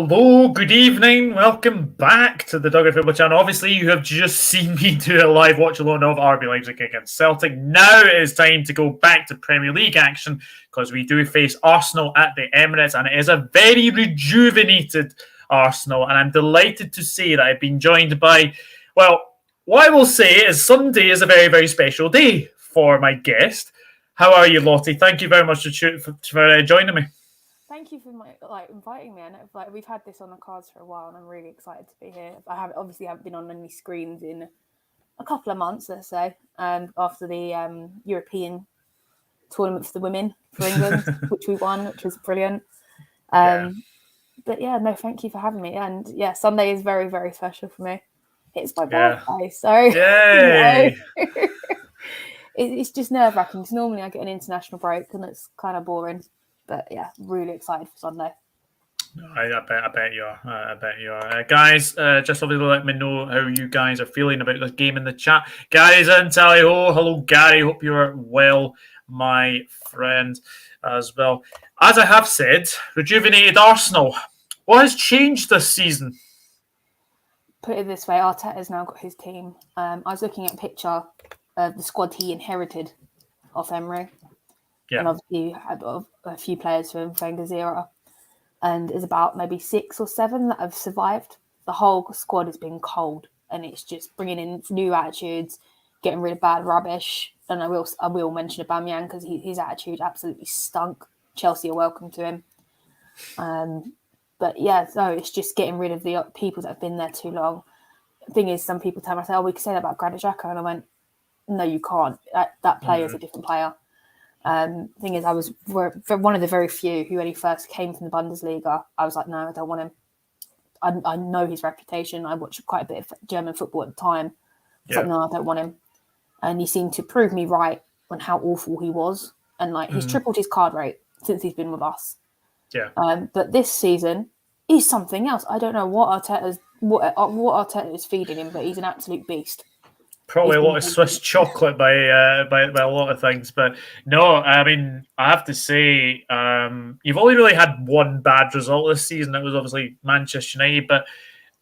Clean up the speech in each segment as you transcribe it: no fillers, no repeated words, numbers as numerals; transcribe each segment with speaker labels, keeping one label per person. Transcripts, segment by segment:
Speaker 1: Hello, good evening. Welcome back to the Dugger Football Channel. Obviously, you have just seen me do a live watch along of RB Leipzig against Celtic. Now it is time to go back to Premier League action because we do face Arsenal at the Emirates, and it is a very rejuvenated Arsenal. And I'm delighted to say that I've been joined by, well, what I will say is Sunday is a very, very special day for my guest. How are you, Lottie? Thank you very much for joining me.
Speaker 2: Thank you for inviting me. And we've had this on the cards for a while, and I'm really excited to be here. I haven't been on any screens in a couple of months, let's say, after the European tournament for the women for England, which we won, which was brilliant. But yeah, no, thank you for having me. And yeah, Sunday is very, very special for me. It's my birthday, so
Speaker 1: yay!
Speaker 2: It's just nerve-wracking because normally I get an international break and it's kind of boring. But yeah, really excited for Sunday.
Speaker 1: I bet you are. I bet you are. Guys, just obviously let me know how you guys are feeling about this game in the chat. Gary's in Tally Ho. Hello, Gary. Hope you are well, my friend, as well. As I have said, rejuvenated Arsenal. What has changed this season?
Speaker 2: Put it this way, Arteta's now got his team. I was looking at a picture of the squad he inherited off Emery. Yeah. And obviously you had a few players from Wenger's era. And there's about maybe 6 or 7 that have survived. The whole squad has been cold. And it's just bringing in new attitudes, getting rid of bad rubbish. And I will mention Aubameyang because his attitude absolutely stunk. Chelsea are welcome to him. But yeah, so it's just getting rid of the people that have been there too long. The thing is, some people tell me, we can say that about Granit Xhaka. And I went, no, you can't. That player is a different player. Thing is, I was one of the very few who, when he first came from the Bundesliga, I was like, no, I don't want him. I know his reputation. I watched quite a bit of German football at the time. I was like, no, I don't want him. And he seemed to prove me right on how awful he was. And he's tripled his card rate since he's been with us. Yeah. But this season, he's something else. I don't know what Arteta is feeding him, but he's an absolute beast.
Speaker 1: Probably a lot of Swiss chocolate by a lot of things, but no, I mean, I have to say, you've only really had one bad result this season. It was obviously Manchester United, but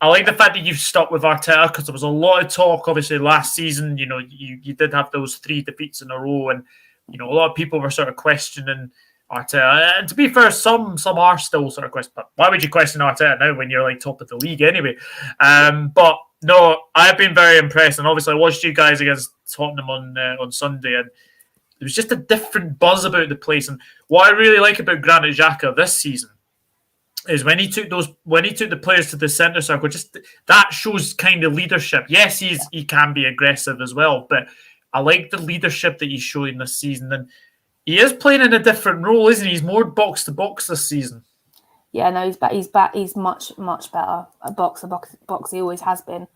Speaker 1: I like the fact that you've stuck with Arteta because there was a lot of talk, obviously, last season. You know, you did have those 3 defeats in a row, and you know, a lot of people were sort of questioning Arteta. And to be fair, some are still sort of questioning. But why would you question Arteta now when you're top of the league anyway? But no, I've been very impressed, and obviously I watched you guys against Tottenham on Sunday, and there was just a different buzz about the place. And what I really like about Granit Xhaka this season is when he took the players to the centre circle, just that shows kind of leadership. Yes, he can be aggressive as well, but I like the leadership that he's showing this season, and he is playing in a different role, isn't he? He's more box to box this season.
Speaker 2: Yeah, no, he's back. He's back. He's much better at box. He always has been,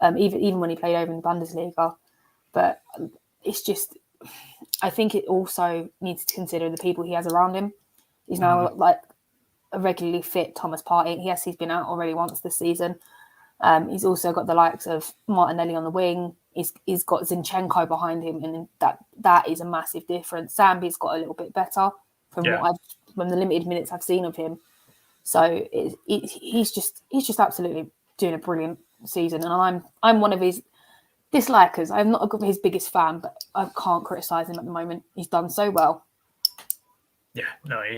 Speaker 2: even when he played over in the Bundesliga. But it's just, I think it also needs to consider the people he has around him. He's now a regularly fit Thomas Partey. Yes, he's been out already once this season. He's also got the likes of Martinelli on the wing. He's got Zinchenko behind him, and that is a massive difference. Sambi's got a little bit better from the limited minutes I've seen of him. So he's just absolutely doing a brilliant season, and I'm one of his dislikers. I'm not his biggest fan, but I can't criticise him at the moment. He's done so well.
Speaker 1: Yeah, no, he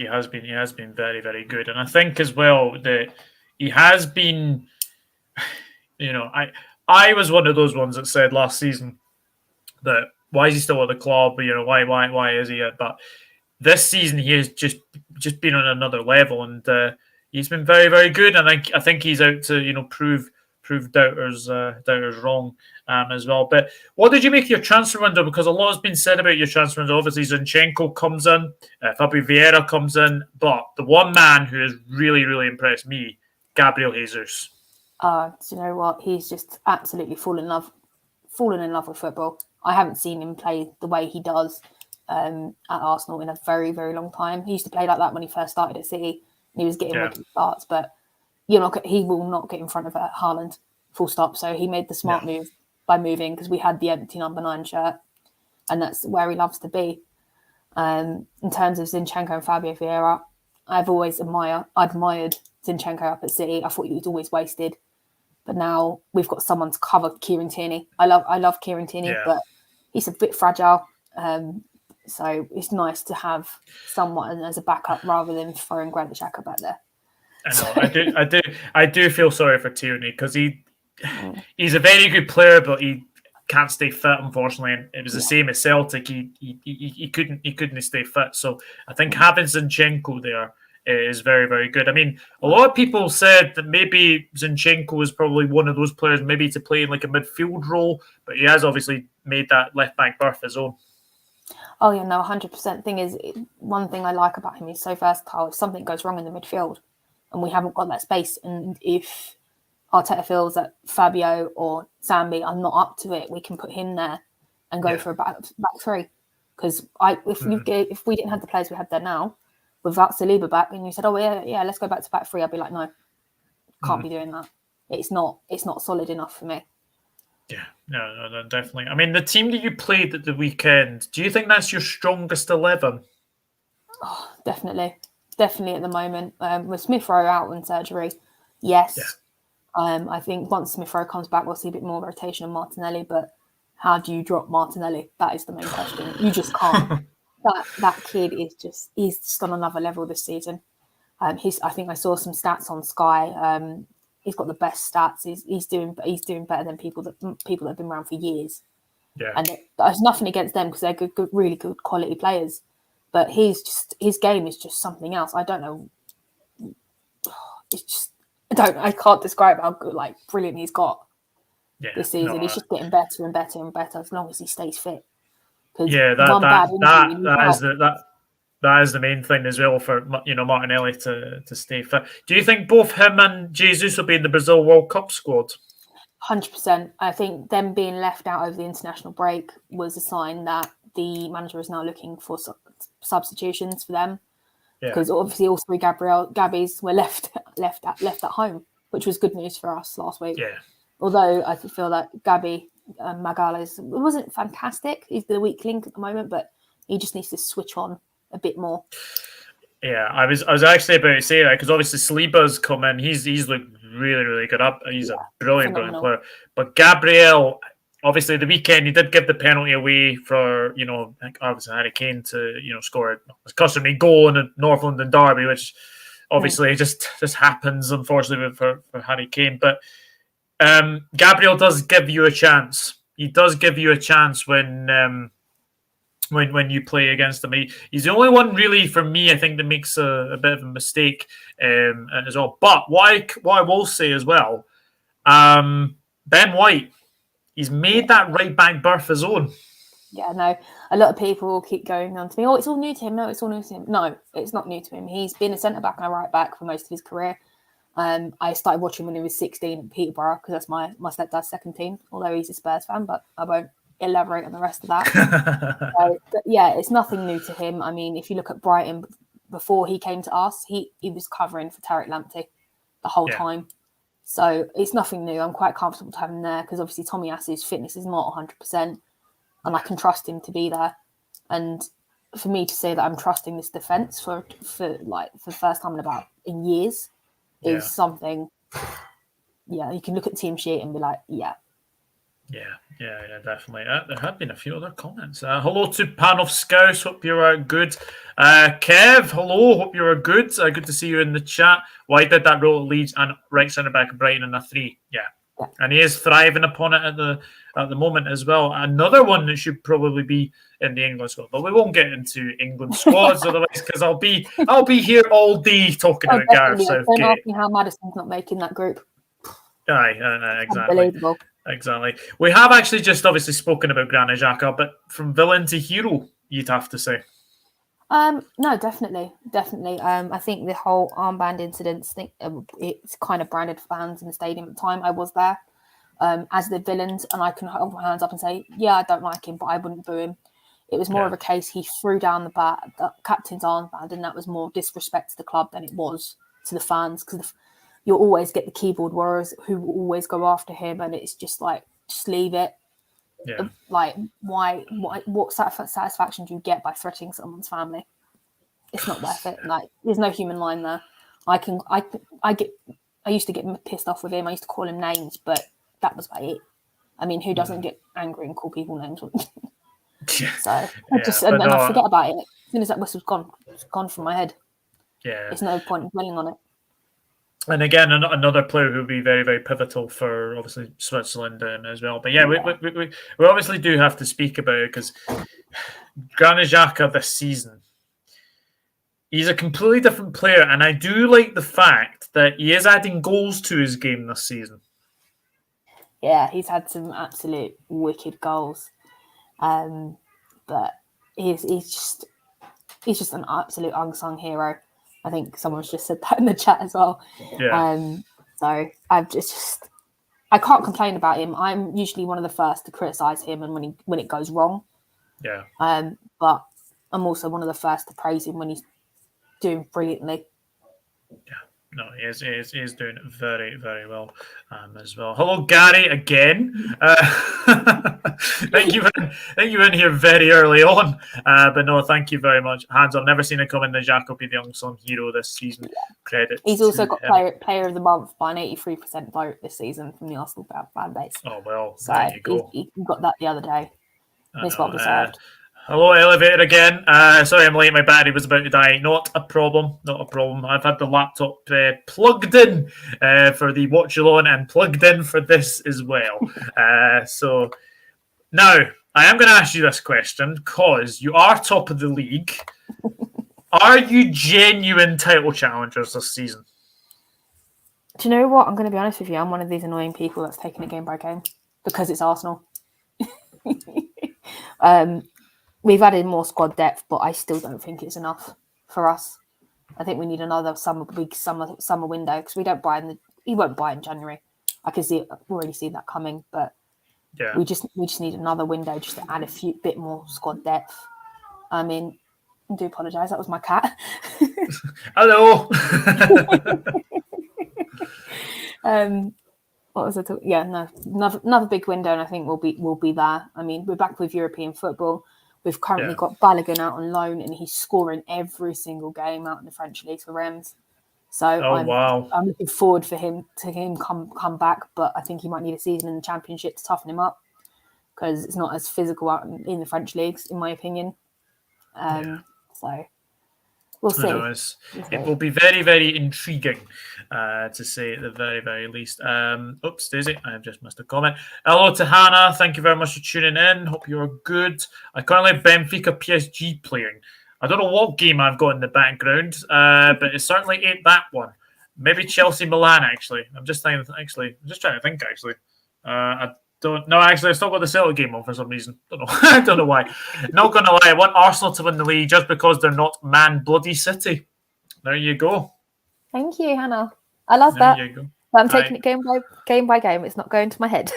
Speaker 1: has been very, very good, and I think as well that he has been. You know, I was one of those ones that said last season that why is he still at the club? You know, why is he? But this season he has just been on another level, and he's been very, very good. And I think he's out to prove doubters wrong as well. But what did you make of your transfer window? Because a lot has been said about your transfer window. Obviously, Zinchenko comes in, Fabio Vieira comes in, but the one man who has really, really impressed me, Gabriel Jesus.
Speaker 2: Do you know what? He's just absolutely fallen in love with football. I haven't seen him play the way he does at Arsenal in a very, very long time. He used to play like that when he first started at City. And he was getting regular starts, but he will not get in front of Haaland, full stop. So he made the smart move by moving because we had the empty number 9 shirt, and that's where he loves to be. In terms of Zinchenko and Fabio Vieira, I've always admired Zinchenko up at City. I thought he was always wasted. But now we've got someone to cover Kieran Tierney. I love Kieran Tierney, but he's a bit fragile. So it's nice to have someone as a backup rather than throwing Granit Xhaka back there.
Speaker 1: I know. I do feel sorry for Tierney because he's a very good player, but he can't stay fit, unfortunately. And it was the same as Celtic. He couldn't stay fit. So I think having Zinchenko there is very, very good. I mean, a lot of people said that maybe Zinchenko is probably one of those players maybe to play in like a midfield role, but he has obviously made that left back berth his own.
Speaker 2: Oh yeah, no, 100%. Thing is, one thing I like about him, he's so versatile. If something goes wrong in the midfield and we haven't got that space, and if Arteta feels that Fabio or Zambi are not up to it, we can put him there and go for a back three. Because if we didn't have the players we have there now, without Saliba back, and you said, "Oh yeah, let's go back to back three," I'd be like, "No, can't be doing that. It's not solid enough for me."
Speaker 1: Yeah, no, definitely. I mean, the team that you played at the weekend, do you think that's your strongest 11?
Speaker 2: Oh, definitely at the moment. With Smith Rowe out on surgery, yes. Yeah. I think once Smith Rowe comes back, we'll see a bit more rotation on Martinelli. But how do you drop Martinelli? That is the main question. You just can't. That kid he's just on another level this season. I think I saw some stats on Sky. He's got the best stats. He's doing better than people that have been around for years.
Speaker 1: Yeah.
Speaker 2: And there's nothing against them because they're good, really good quality players. But his game is just something else. I don't know. It's just I can't describe how good, like brilliant he's got this season. He's just getting better and better and better as long as he stays fit.
Speaker 1: Yeah, that is the main thing as well for Martinelli to stay fit. Do you think both him and Jesus will be in the Brazil World Cup squad?
Speaker 2: 100%. I think them being left out over the international break was a sign that the manager is now looking for substitutions for them. Because obviously all three Gabbies were left at home, which was good news for us last week.
Speaker 1: Yeah.
Speaker 2: Although I feel that Gabby Magalhaes wasn't fantastic. He's the weak link at the moment, but he just needs to switch on a bit more.
Speaker 1: Yeah, I was actually about to say that because obviously Saliba's come in. He's looked really, really good up. He's a brilliant player. But Gabriel, obviously the weekend he did give the penalty away for obviously Harry Kane to score a customary goal in a North London derby, which obviously just happens unfortunately for Harry Kane. But Gabriel does give you a chance. He does give you a chance when you play against him. He's the only one really for me, I think, that makes a bit of a mistake as well. But what I will say as well, Ben White, he's made that right back berth his own.
Speaker 2: Yeah, no. A lot of people keep going on to me, it's all new to him. No, it's all new to him. No, it's not new to him. He's been a centre-back and a right-back for most of his career. I started watching when he was 16 at Peterborough because that's my stepdad's second team, although he's a Spurs fan, but I won't elaborate on the rest of that. But yeah, it's nothing new to him. I mean, if you look at Brighton, before he came to us, he was covering for Tariq Lamptey the whole time. So it's nothing new. I'm quite comfortable to have him there because obviously Tommy Asu's fitness is not 100%, and I can trust him to be there. And for me to say that I'm trusting this defence for the first time in years is something. Yeah, you can look at the team sheet and be like, yeah.
Speaker 1: Yeah, definitely. There have been a few other comments. Hello to Panovskaus. Hope you're good. Kev, hello. Hope you're good. Good to see you in the chat. Why did that role at Leeds and right centre back Brighton in a 3? Yeah, and he is thriving upon it at the moment as well. Another one that should probably be in the England squad, but we won't get into England squads otherwise because I'll be here all day talking about Gareth Southgate.
Speaker 2: Don't ask me how Madison's not making that group.
Speaker 1: Exactly.
Speaker 2: Unbelievable.
Speaker 1: Exactly. We have actually just obviously spoken about Granit Xhaka, but from villain to hero, you'd have to say.
Speaker 2: No, definitely. I think the whole armband incident, it's kind of branded fans in the stadium at the time. I was there as the villains, and I can hold my hands up and say, yeah, I don't like him, but I wouldn't boo him. It was more of a case he threw down the captain's armband, and that was more disrespect to the club than it was to the fans, because you'll always get the keyboard warriors who will always go after him, and it's just like, just leave it.
Speaker 1: Yeah.
Speaker 2: Like, what satisfaction do you get by threatening someone's family? It's not worth it. Like, there's no human line there. I used to get pissed off with him. I used to call him names, but that was about it. I mean, who doesn't get angry and call people names? So I forget about it. As soon as that whistle's gone, it's gone from my head.
Speaker 1: Yeah,
Speaker 2: it's no point in dwelling on it.
Speaker 1: And again, another player who will be very, very pivotal for obviously Switzerland as well. But we obviously do have to speak about it because Granit Xhaka this season, he's a completely different player, and I do like the fact that he is adding goals to his game this season.
Speaker 2: Yeah, he's had some absolute wicked goals, but he's just an absolute unsung hero. I think someone's just said that in the chat as well.
Speaker 1: Yeah.
Speaker 2: So I can't complain about him. I'm usually one of the first to criticise him and when it goes wrong.
Speaker 1: Yeah.
Speaker 2: But I'm also one of the first to praise him when he's doing brilliantly.
Speaker 1: Yeah. No, he is doing very, very well as well. Hello, Gary, again. Thank you for in here very early on. But no, thank you very much. Hands, I've never seen it coming. The Xhaka will be the unsung hero this season. Credit.
Speaker 2: He's also got player of the month by an 83% vote this season from the Arsenal fan base.
Speaker 1: Oh, well,
Speaker 2: so
Speaker 1: there you go.
Speaker 2: He got that the other day. It's well deserved.
Speaker 1: Hello, Elevator again. Sorry I'm late. My battery was about to die. Not a problem. I've had the laptop plugged in for the watch along and plugged in for this as well. So now I am going to ask you this question because you are top of the league. Are you genuine title challengers this season?
Speaker 2: Do you know what? I'm going to be honest with you. I'm one of these annoying people that's taking it game by game because it's Arsenal. We've added more squad depth, but I still don't think it's enough for us. I think we need another big summer window because we don't buy he won't buy in January. I can already see that coming, but we just need another window just to add a bit more squad depth. I mean, I do apologise. That was my cat.
Speaker 1: Hello.
Speaker 2: What was I talking? Yeah, no, another big window, and I think we'll be there. I mean, we're back with European football. We've currently got Balogun out on loan, and he's scoring every single game out in the French league for Reims. So I'm looking forward for him come back, but I think he might need a season in the Championship to toughen him up because it's not as physical out in the French leagues, in my opinion. So we'll see.
Speaker 1: It will be very, very intriguing to say at the very, very least. Oops, Daisy, I have just missed a comment. Hello to Hannah. Thank you very much for tuning in. Hope you are good. I currently have Benfica PSG playing. I don't know what game I've got in the background, but it certainly ain't that one. Maybe Chelsea Milan, actually. I'm just trying to think, actually. I don't know. Actually, I still got the Celtic game on for some reason. Don't know. I don't know why. Not going to lie. I want Arsenal to win the league just because they're not Man Bloody City. There you go.
Speaker 2: Thank you, Hannah. I love that.
Speaker 1: There you go.
Speaker 2: But I'm taking it game by game. It's not going to my head.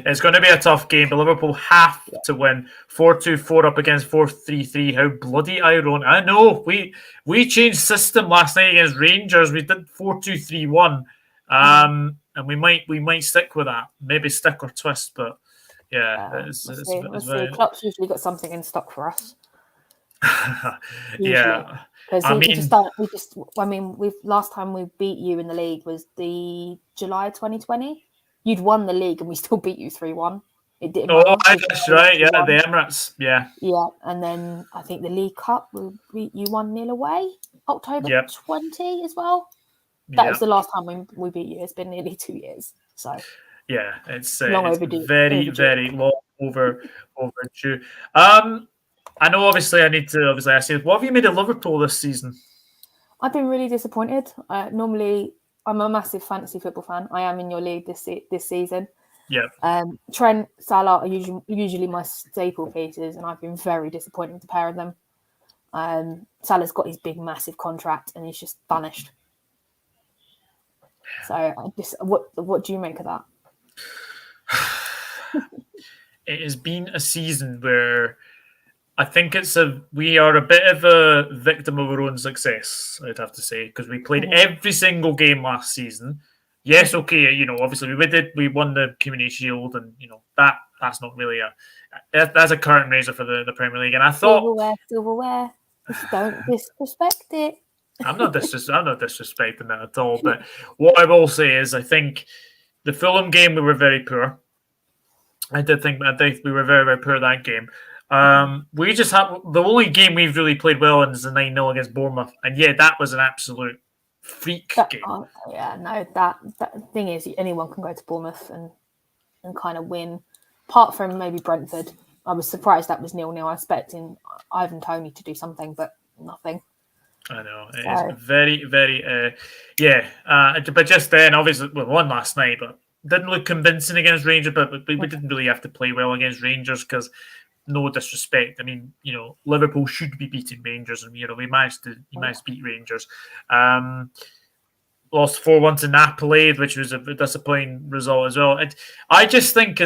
Speaker 1: It's going to be a tough game, but Liverpool have to win 4-2-4 up against 4-3-3. How bloody ironic. I know. We changed system last night against Rangers. We did 4-2-3-1. And we might stick with that. Maybe stick or twist, but
Speaker 2: we'll see. Klopp's usually got something in stock for us.
Speaker 1: Yeah.
Speaker 2: Because last time we beat you in the league was the July 2020. You'd won the league and we still beat you 3-1. It didn't matter.
Speaker 1: That's right. Yeah, the Emirates. Yeah.
Speaker 2: Yeah, and then I think the League Cup we beat you 1-0 away. October 20 as well. That was the last time we beat you. It's been nearly 2 years. So
Speaker 1: yeah, it's
Speaker 2: overdue.
Speaker 1: Very, very long overdue. I know. Obviously, I need to ask you, what have you made of Liverpool this season?
Speaker 2: I've been really disappointed. Normally, I'm a massive fantasy football fan. I am in your league this season.
Speaker 1: Yeah.
Speaker 2: Trent, Salah are usually my staple pieces, and I've been very disappointed with the pair of them. Salah's got his big, massive contract, and he's just vanished. So, what do you make of that?
Speaker 1: It has been a season where I think we are a bit of a victim of our own success, I'd have to say, because we played every single game last season. Yes, okay, obviously we won the Community Shield, and that's not really that's a curtain raiser for the Premier League. And I thought
Speaker 2: silverware, just don't disrespect it.
Speaker 1: I'm not disrespecting that at all. But what I will say is, I think the Fulham game we were very poor. I think we were very, very poor that game. We just have the only game we've really played well in is the 9-0 against Bournemouth, and yeah, that was an absolute freak game.
Speaker 2: That thing is, anyone can go to Bournemouth and kind of win. Apart from maybe Brentford, I was surprised that was 0-0. I was expecting Ivan Toney to do something, but nothing.
Speaker 1: I know it's very, very, but just then, obviously, we won last night, but didn't look convincing against Rangers. But we didn't really have to play well against Rangers because, no disrespect, I mean, Liverpool should be beating Rangers, and we managed to beat Rangers. Lost 4-1 to Napoli, which was a disappointing result as well. I just think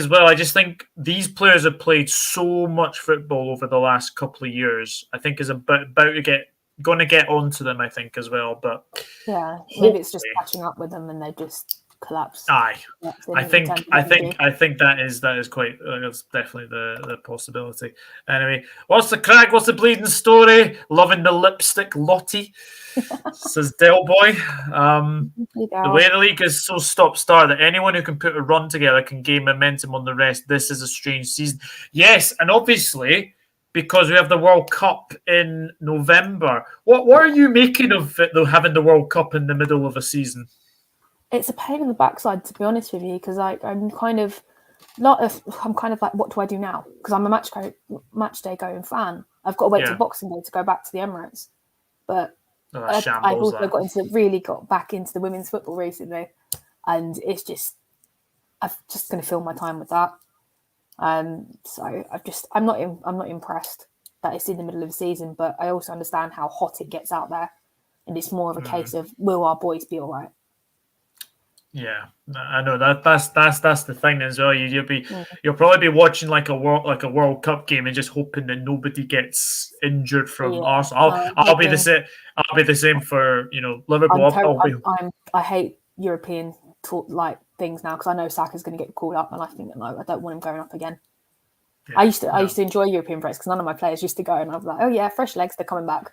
Speaker 1: these players have played so much football over the last couple of years. I think is about to going to get onto them, I think, as well. But
Speaker 2: yeah, maybe it's just catching up with them and they just collapse.
Speaker 1: I think that is that's definitely the possibility. Anyway, what's the crack? What's the bleeding story? Loving the lipstick, Lottie, says Del Boy. The way the league is so stop-start that anyone who can put a run together can gain momentum on the rest. This is a strange season. Yes, and obviously, because we have the World Cup in November. What are you making of it, though, having the World Cup in the middle of a season?
Speaker 2: It's a pain in the backside, to be honest with you, because I'm kind of like, what do I do now? Because I'm a match day going fan. I've got to wait till Boxing Day to go back to the Emirates. But I've also got back into the women's football recently, and I'm just going to fill my time with that. So I'm not impressed that it's in the middle of the season, but I also understand how hot it gets out there, and it's more of a case of, will our boys be all right?
Speaker 1: Yeah, I know that's the thing as well. You'll probably be watching like a World Cup game and just hoping that nobody gets injured from Arsenal. I'll be the same. I'll be the same for Liverpool.
Speaker 2: I hate European things now because I know Saka's going to get called up, and I think no, I don't want him going up again. Yeah, I used to enjoy European breaks because none of my players used to go, and I was like, oh yeah, fresh legs, they're coming back.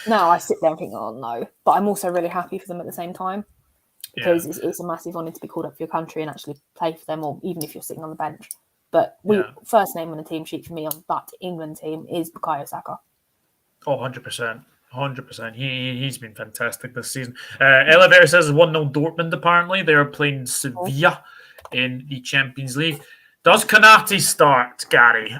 Speaker 2: Now I sit there and think, oh no, but I'm also really happy for them at the same time because it's a massive honour to be called up for your country and actually play for them, or even if you're sitting on the bench. But first name on the team sheet for me on that England team is Bukayo Saka.
Speaker 1: Oh, 100%. 100%. He's been fantastic this season. Elevator says 1-0 Dortmund, apparently. They are playing Sevilla in the Champions League. Does Konate start, Gary?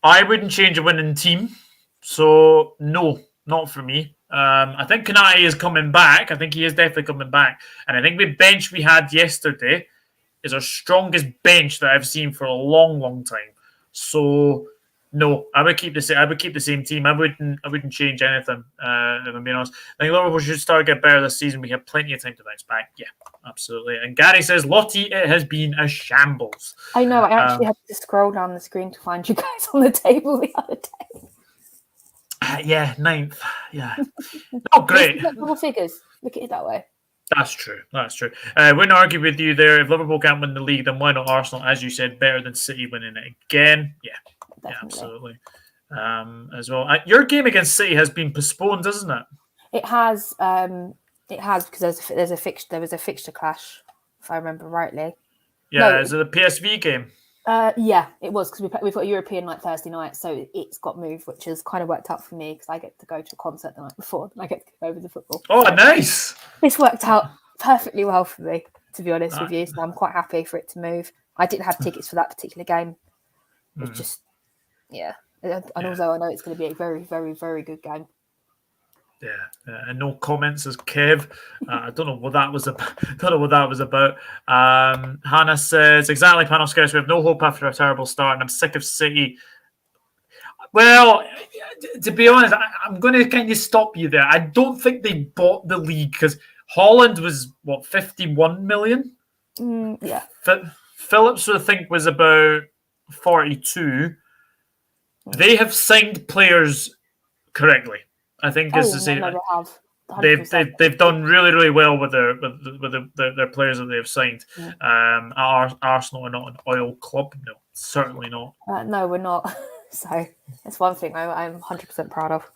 Speaker 1: I wouldn't change a winning team. So, no, not for me. I think Konate is coming back. I think he is definitely coming back. And I think the bench we had yesterday is our strongest bench that I've seen for a long, long time. So, no, I would keep the same team. I wouldn't change anything. If I'm being honest, I think Liverpool should start to get better this season. We have plenty of time to bounce back. Yeah, absolutely. And Gary says, Lottie, it has been a shambles.
Speaker 2: I know. I actually had to scroll down the screen to find you guys on the table the other day.
Speaker 1: Yeah, 9th. Yeah, not great.
Speaker 2: Double figures. Look at it that way.
Speaker 1: That's true. Wouldn't argue with you there. If Liverpool can't win the league, then why not Arsenal? As you said, better than City winning it again. Yeah. Definitely. Yeah, absolutely. As well, your game against City has been postponed, doesn't it?
Speaker 2: It has. Because there was a fixture clash, if I remember rightly.
Speaker 1: Yeah, is it a PSV game?
Speaker 2: Yeah, it was because we've got a European night Thursday night, so it's got moved, which has kind of worked out for me because I get to go to a concert the night before, and I get to go over the football.
Speaker 1: Oh, so nice!
Speaker 2: This worked out perfectly well for me, to be honest with you. So I'm quite happy for it to move. I didn't have tickets for that particular game. It's just. Yeah, and also I know it's going to be a very, very, very good game.
Speaker 1: Yeah, and no comments as Kev. I don't know what that was about. Hannah says, exactly, Panel Scouts, we have no hope after a terrible start, and I'm sick of City. Well, to be honest, I'm going to kind of stop you there. I don't think they bought the league because Holland was, 51 million?
Speaker 2: Yeah.
Speaker 1: Phillips, I think, was about 42. They have signed players correctly. I think is to say they've done really, really well with their players that they've signed. Arsenal are not an oil club. No, certainly not.
Speaker 2: No, we're not. So that's one thing I'm 100% proud of.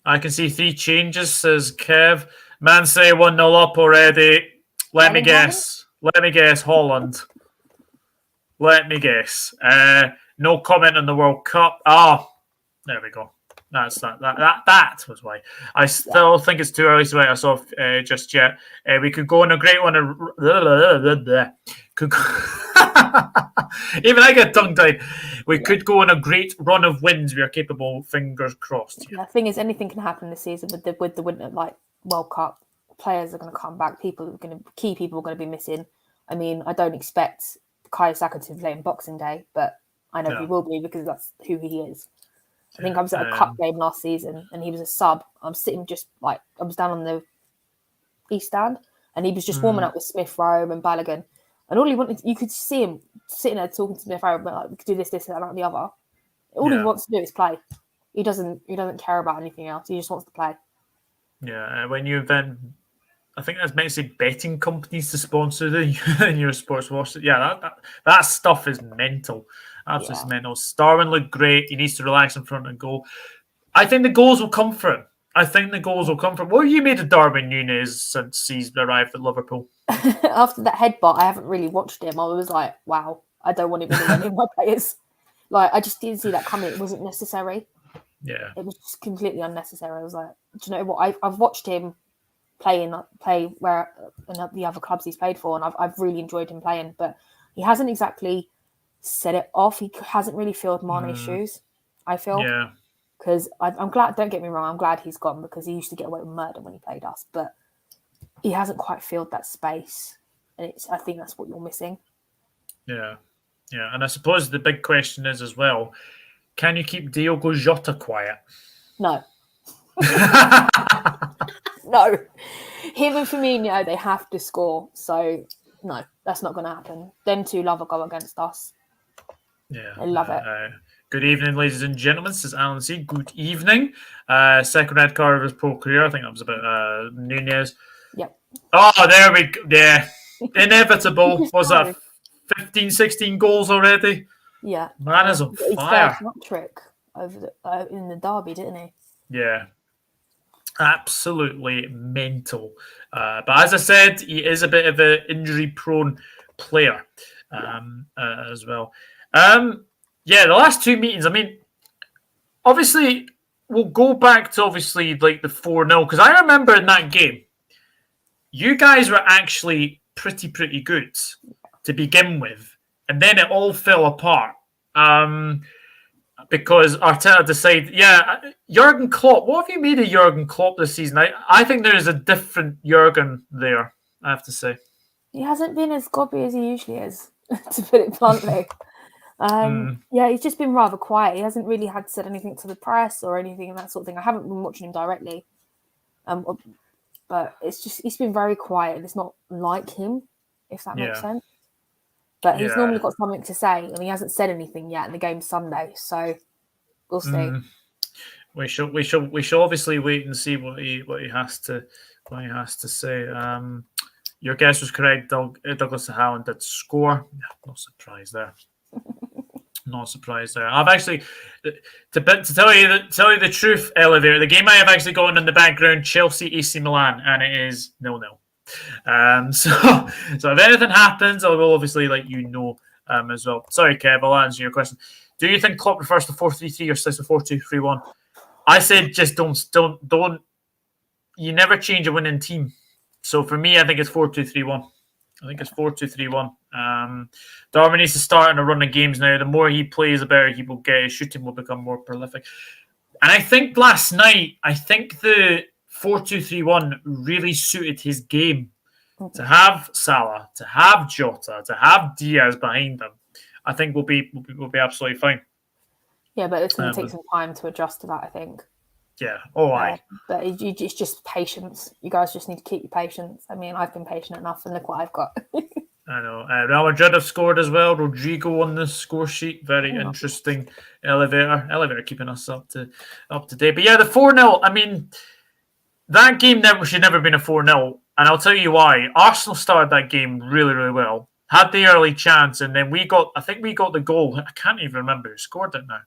Speaker 1: I can see 3 changes, says Kev. Man City 1-0 up already. Let me guess. Holland. Let me guess. No comment on the World Cup. Oh, there we go. That's that was why. I still think it's too early to write us off just yet. We could go on a great one. Could even I get tongue tied. We could go on a great run of wins. We are capable. Fingers crossed.
Speaker 2: Yeah. The thing is, anything can happen this season with the winter World Cup. Players are going to come back. Key people are going to be missing. I mean, I don't expect Kai Saka to play on Boxing Day, but I know he will be because that's who he is. I think I was at a cup game last season and he was a sub. I'm sitting I was down on the east stand and he was just warming up with Smith Rowe and Balogun. And all he wanted, you could see him sitting there talking to Smith Rowe, like, we could do this, that, and the other. All he wants to do is play. He doesn't care about anything else. He just wants to play.
Speaker 1: Yeah, when you then, I think that's meant to say betting companies to sponsor in your sports watch. Yeah, that stuff is mental. Absolutely mental. Starwin looked great. He needs to relax in front of goal. I think the goals will come for him. What have you made of Darwin Núñez since he's arrived at Liverpool?
Speaker 2: After that headbutt, I haven't really watched him. I was like, wow, I don't want him in any of my players. Like, I just didn't see that coming. It wasn't necessary.
Speaker 1: Yeah.
Speaker 2: It was just completely unnecessary. I was like, do you know what? I've watched him play where in the other clubs he's played for, and I've really enjoyed him playing, but he hasn't exactly set it off. He hasn't really filled Mane's shoes, I feel. Yeah. Because I'm glad, don't get me wrong, I'm glad he's gone because he used to get away with murder when he played us, but he hasn't quite filled that space. And I think that's what you're missing. Yeah.
Speaker 1: Yeah. And I suppose the big question is as well, can you keep Diogo Jota quiet?
Speaker 2: No. No. Him and Firmino, they have to score. So, no, that's not going to happen. Them two love a go against us.
Speaker 1: Yeah.
Speaker 2: I love it.
Speaker 1: Good evening, ladies and gentlemen. Says Alan C. Good evening. Second red card of his pro career. I think that was about Núñez.
Speaker 2: Yep.
Speaker 1: Oh, there we go. Yeah. Inevitable. Was that 15, 16 goals already?
Speaker 2: Yeah.
Speaker 1: Man is on fire.
Speaker 2: His first trick over in the derby, didn't he?
Speaker 1: Yeah. Absolutely mental. But as I said, he is a bit of an injury-prone player as well. The last 2 meetings, I mean, obviously, we'll go back to obviously like the 4-0, because I remember in that game, you guys were actually pretty good to begin with, and then it all fell apart because Arteta decided, Jurgen Klopp, what have you made of Jurgen Klopp this season? I think there is a different Jurgen there, I have to say.
Speaker 2: He hasn't been as gobby as he usually is, to put it bluntly. He's just been rather quiet. He hasn't really said anything to the press or anything and that sort of thing. I haven't been watching him directly, but he's been very quiet, and it's not like him, if that makes sense. But he's normally got something to say, and he hasn't said anything yet. And the game's Sunday, so we'll see.
Speaker 1: We shall obviously wait and see what he has to say. Your guess was correct. Douglas Haaland did score. No surprise there. Not surprised there. I've actually, to tell you the truth, Elevator, the game I have actually got in the background, Chelsea AC Milan, and it is 0-0. So if anything happens, I will obviously let you know as well. Sorry, Kev, I'll answer your question. Do you think Klopp refers to 4-3-3 or sticks to 4-2-3-1? I said just don't. You never change a winning team. So for me, I think it's 4-2-3-1. I think it's 4-2-3-1. Darwin needs to start in a run of games now. The more he plays, the better he will get. His shooting will become more prolific. And I think last night, the 4-2-3-1 really suited his game. To have Salah, to have Jota, to have Diaz behind them, I think we'll be absolutely fine.
Speaker 2: Yeah, but it's going to take some time to adjust to that, I think.
Speaker 1: Yeah. Oh, aye.
Speaker 2: But it's just patience. You guys just need to keep your patience. I mean, I've been patient enough, and look what I've got.
Speaker 1: I know. Real Madrid have scored as well. Rodrigo on the score sheet. Very interesting. Elevator keeping us up to date. But yeah, the 4-0. I mean, that game should never have been a 4-0. And I'll tell you why. Arsenal started that game really, really well. Had the early chance, and then I think we got the goal. I can't even remember who scored it now.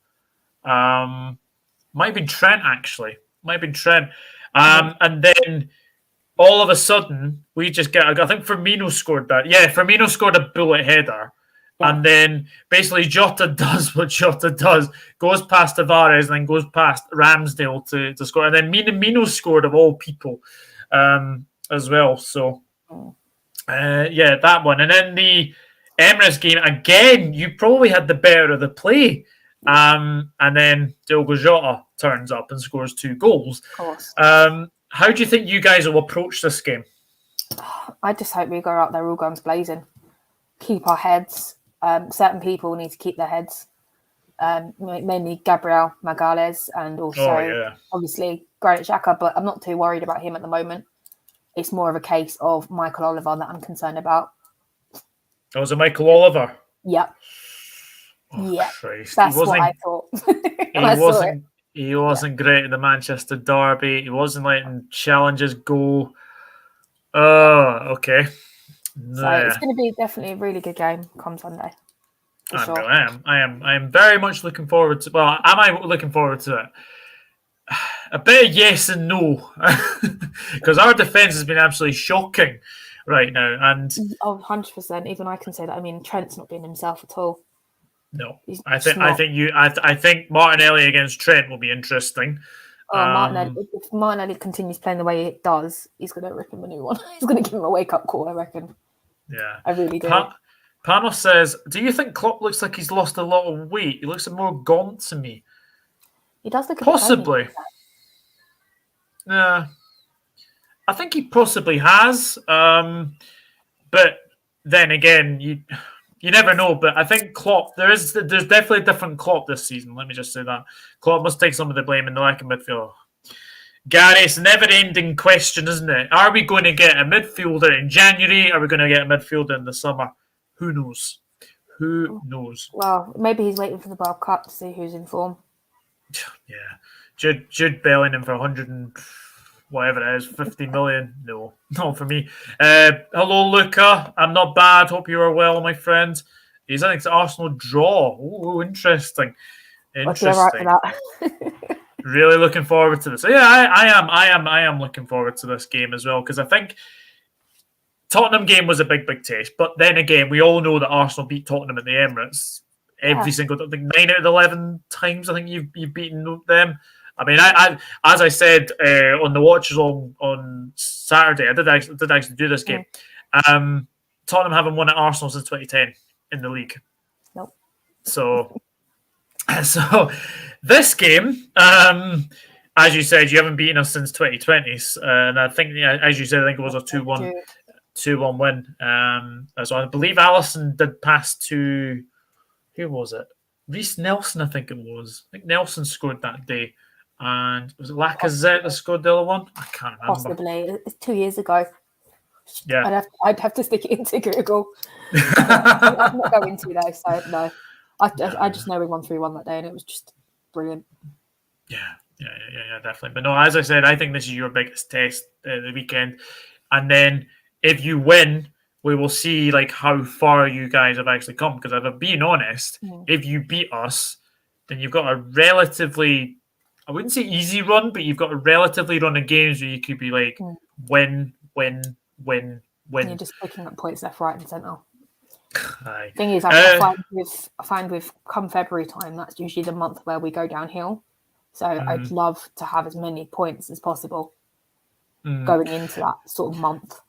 Speaker 1: Might have been Trent, actually. Might have been Trent. And then all of a sudden, we just get, I think Firmino scored that. Yeah, Firmino scored a bullet header. Yeah. And then basically Jota does what Jota does, goes past Tavares and then goes past Ramsdale to score. And then Minamino scored, of all people, as well. So, yeah, that one. And then the Emirates game, again, you probably had the better of the play. And then Diogo Jota turns up and scores 2 goals.
Speaker 2: Of course.
Speaker 1: How do you think you guys will approach this game?
Speaker 2: I just hope we go out there all guns blazing. Keep our heads. Certain people need to keep their heads. Mainly Gabriel Magalhaes and also, obviously, Granit Xhaka, but I'm not too worried about him at the moment. It's more of a case of Michael Oliver that I'm concerned about.
Speaker 1: Oh, was it Michael Oliver?
Speaker 2: Yep.
Speaker 1: Oh,
Speaker 2: yeah,
Speaker 1: Christ.
Speaker 2: That's what I thought.
Speaker 1: He wasn't great in the Manchester derby. He wasn't letting challenges go. Oh, okay.
Speaker 2: So it's going to be definitely a really good game come Sunday.
Speaker 1: I am very much looking forward to. Well, am I looking forward to it? A bit of yes and no, because our defense has been absolutely shocking right now. And
Speaker 2: 100%. Even I can say that. I mean, Trent's not been himself at all.
Speaker 1: No, I think Martinelli against Trent will be interesting.
Speaker 2: If Martinelli continues playing the way it does, he's going to rip him a new one. He's going to give him a wake-up call, I reckon.
Speaker 1: Yeah.
Speaker 2: I really do.
Speaker 1: Panos says, do you think Klopp looks like he's lost a lot of weight? He looks more gaunt to me.
Speaker 2: He does look
Speaker 1: possibly. Yeah. I think he possibly has. But then again, you never know, but I think Klopp, there's definitely a different Klopp this season. Let me just say that. Klopp must take some of the blame in the lack of midfield. Gary, it's a never-ending question, isn't it? Are we going to get a midfielder in January? Are we going to get a midfielder in the summer? Who knows? Who knows?
Speaker 2: Well, maybe he's waiting for the World Cup to see who's in form.
Speaker 1: Yeah. Jude Bellingham for 100 and whatever it is, 50 million. No, not for me. Hello, Luca. I'm not bad. Hope you are well, my friend. He's I think it's Arsenal draw. Oh, interesting. Interesting.
Speaker 2: Right for that.
Speaker 1: Really looking forward to this. So, yeah, I am looking forward to this game as well, because I think Tottenham game was a big test. But then again, we all know that Arsenal beat Tottenham at the Emirates every single 9 out of 11 times. I think you've beaten them. I mean, I as I said on the watches on Saturday, I did actually do this game. Tottenham haven't won at Arsenal since 2010 in the league.
Speaker 2: Nope.
Speaker 1: So this game, as you said, you haven't beaten us since 2020, and I think, as you said, I think it was a 2-1 win. So I believe Alisson did pass to, who was it? Reece Nelson, I think it was. I think Nelson scored that day. And was it Lacazette that scored the other one? I can't remember.
Speaker 2: Possibly. It's 2 years ago.
Speaker 1: Yeah.
Speaker 2: I'd have to stick it into Google. I'm not going to, though, so no. I just know we won 3-1 that day, and it was just brilliant.
Speaker 1: Yeah, definitely. But no, as I said, I think this is your biggest test the weekend. And then if you win, we will see like how far you guys have actually come. Because if I'm being honest, if you beat us, then you've got a relatively, I wouldn't say easy run, but you've got a relatively run of games where you could be like win.
Speaker 2: And you're just picking up points left, right, and centre. Thing is, I find with come February time, that's usually the month where we go downhill. So I'd love to have as many points as possible going into that sort of month.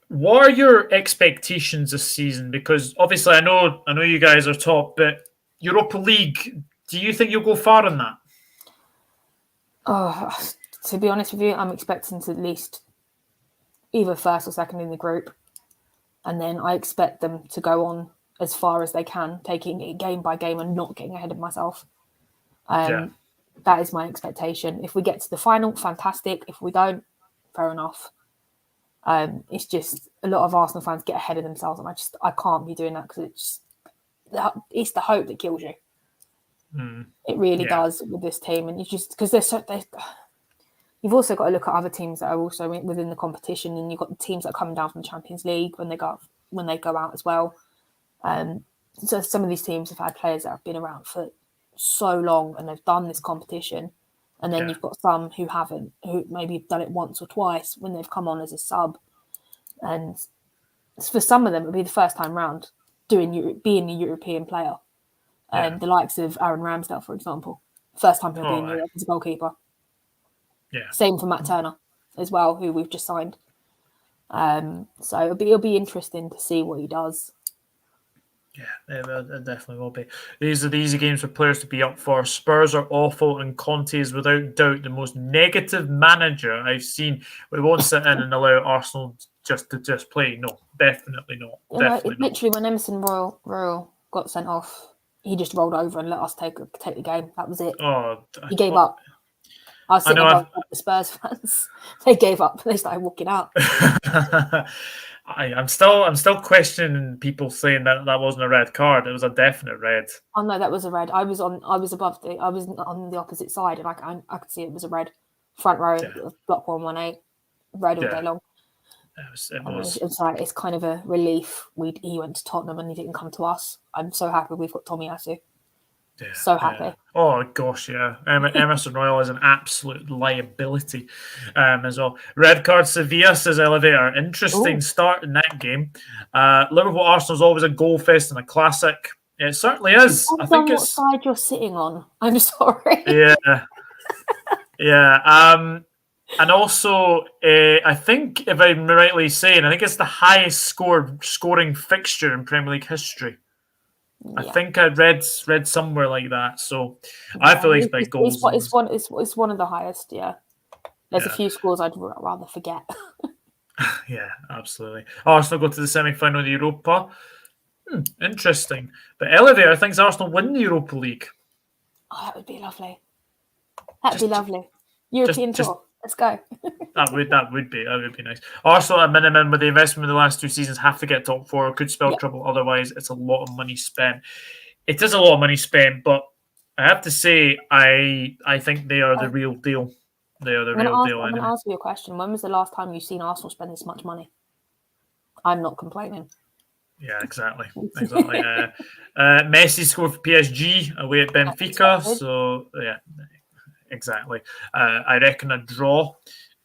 Speaker 1: What are your expectations this season? Because obviously, I know you guys are top, but Europa League, do you think you'll go far in that?
Speaker 2: Oh, to be honest with you, I'm expecting to at least either first or second in the group. And then I expect them to go on as far as they can, taking it game by game and not getting ahead of myself. That is my expectation. If we get to the final, fantastic. If we don't, fair enough. It's just a lot of Arsenal fans get ahead of themselves, and I can't be doing that because it's the hope that kills you. It really does with this team, and you just because you've also got to look at other teams that are also within the competition, and you've got the teams that are coming down from the Champions League when they go out as well. So some of these teams have had players that have been around for so long and they've done this competition, and then
Speaker 1: Yeah.
Speaker 2: you've got some who haven't, who maybe have done it once or twice when they've come on as a sub, and for some of them it'll be the first time round being a European player. The likes of Aaron Ramsdale, for example, first time he'll be in Europe as a goalkeeper.
Speaker 1: Yeah.
Speaker 2: Same for Matt Turner as well, who we've just signed. So it'll be interesting to see what he does.
Speaker 1: Yeah, it definitely will be. These are the easy games for players to be up for. Spurs are awful, and Conte is without doubt the most negative manager I've seen. We won't sit in and allow Arsenal to play. No, definitely not.
Speaker 2: Literally, when Emerson Royal got sent off, he just rolled over and let us take the game. That was it. He gave up. I was sitting above the Spurs fans. They gave up. They started walking out.
Speaker 1: I'm still questioning people saying that wasn't a red card. It was a definite red.
Speaker 2: Oh no, that was a red. I was on the opposite side, and I could see it was a red. Front row, block 118, red all day long. It's kind of a relief. He went to Tottenham and he didn't come to us. I'm so happy we've got Tomiyasu.
Speaker 1: Yeah,
Speaker 2: so happy.
Speaker 1: Yeah. Oh gosh, yeah. Emerson Royal is an absolute liability as well. Red card Sevilla, says Elevator. Interesting start in that game. Liverpool Arsenal is always a goal fest and a classic. It certainly is.
Speaker 2: I think it's what side you're sitting on. I'm sorry.
Speaker 1: Yeah, yeah. And also, I think if I'm rightly saying, I think it's the highest scoring fixture in Premier League history. I think I read somewhere like that. So I feel like big goals.
Speaker 2: It's one of the highest. Yeah, there's a few scores I'd rather forget.
Speaker 1: Yeah, absolutely. Arsenal go to the semi-final of the Europa. Interesting. But Elevator thinks Arsenal win the Europa League.
Speaker 2: Oh, that would be lovely. That'd be lovely. European tour. Let's go.
Speaker 1: That would be nice. Arsenal at minimum with the investment in the last 2 seasons have to get top 4. Could spell trouble otherwise. It's a lot of money spent. It is a lot of money spent, but I have to say I think they are the real deal. They are the real deal.
Speaker 2: I'm going to ask you a question. When was the last time you've seen Arsenal spend this much money? I'm not complaining.
Speaker 1: Yeah, exactly. Messi scored for PSG away at Benfica. So yeah. Exactly. I reckon a draw.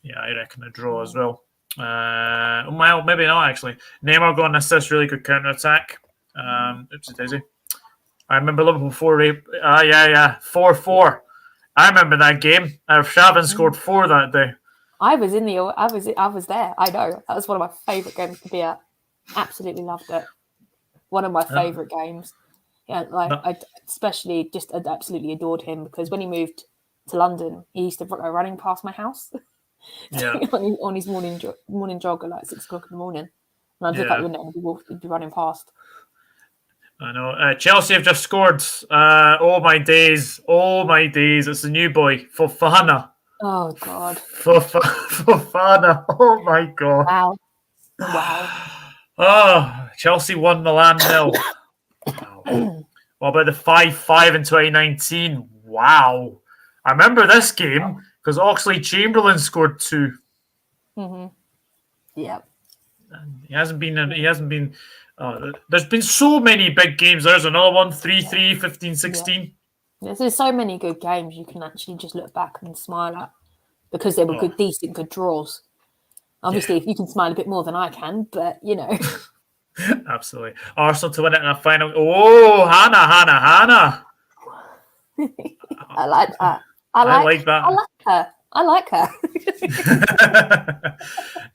Speaker 1: Yeah, I reckon a draw as well. Well, maybe not, actually. Neymar got an assist, really good counter-attack. Oopsie daisy. I remember Liverpool 4-4. I remember that game. Shavin scored 4 that day.
Speaker 2: I was there. I know. That was one of my favourite games to be at. Absolutely loved it. One of my favourite games. Yeah, I especially just absolutely adored him because when he moved to London, he used to go running past my house on his morning jog at like 6 o'clock in the morning. And I'd look out the window and he'd be running past.
Speaker 1: I know. Chelsea have just scored. Oh my days. It's the new boy, Fofana.
Speaker 2: Oh, God.
Speaker 1: Fofana. Oh, my God.
Speaker 2: Wow.
Speaker 1: Oh, Chelsea won Milan 0. Wow. What about the 5-5 in 2019? Wow. I remember this game because Oxlade-Chamberlain scored 2.
Speaker 2: Mm-hmm. Yeah.
Speaker 1: He hasn't been. There's been so many big games. There's another one, 3-3, 15-16.
Speaker 2: Yeah. There's so many good games you can actually just look back and smile at because they were good draws. Obviously, if you can smile a bit more than I can, but you know.
Speaker 1: Absolutely. Arsenal to win it in a final. Oh, Hannah.
Speaker 2: I like that.
Speaker 1: I like that.
Speaker 2: I like her.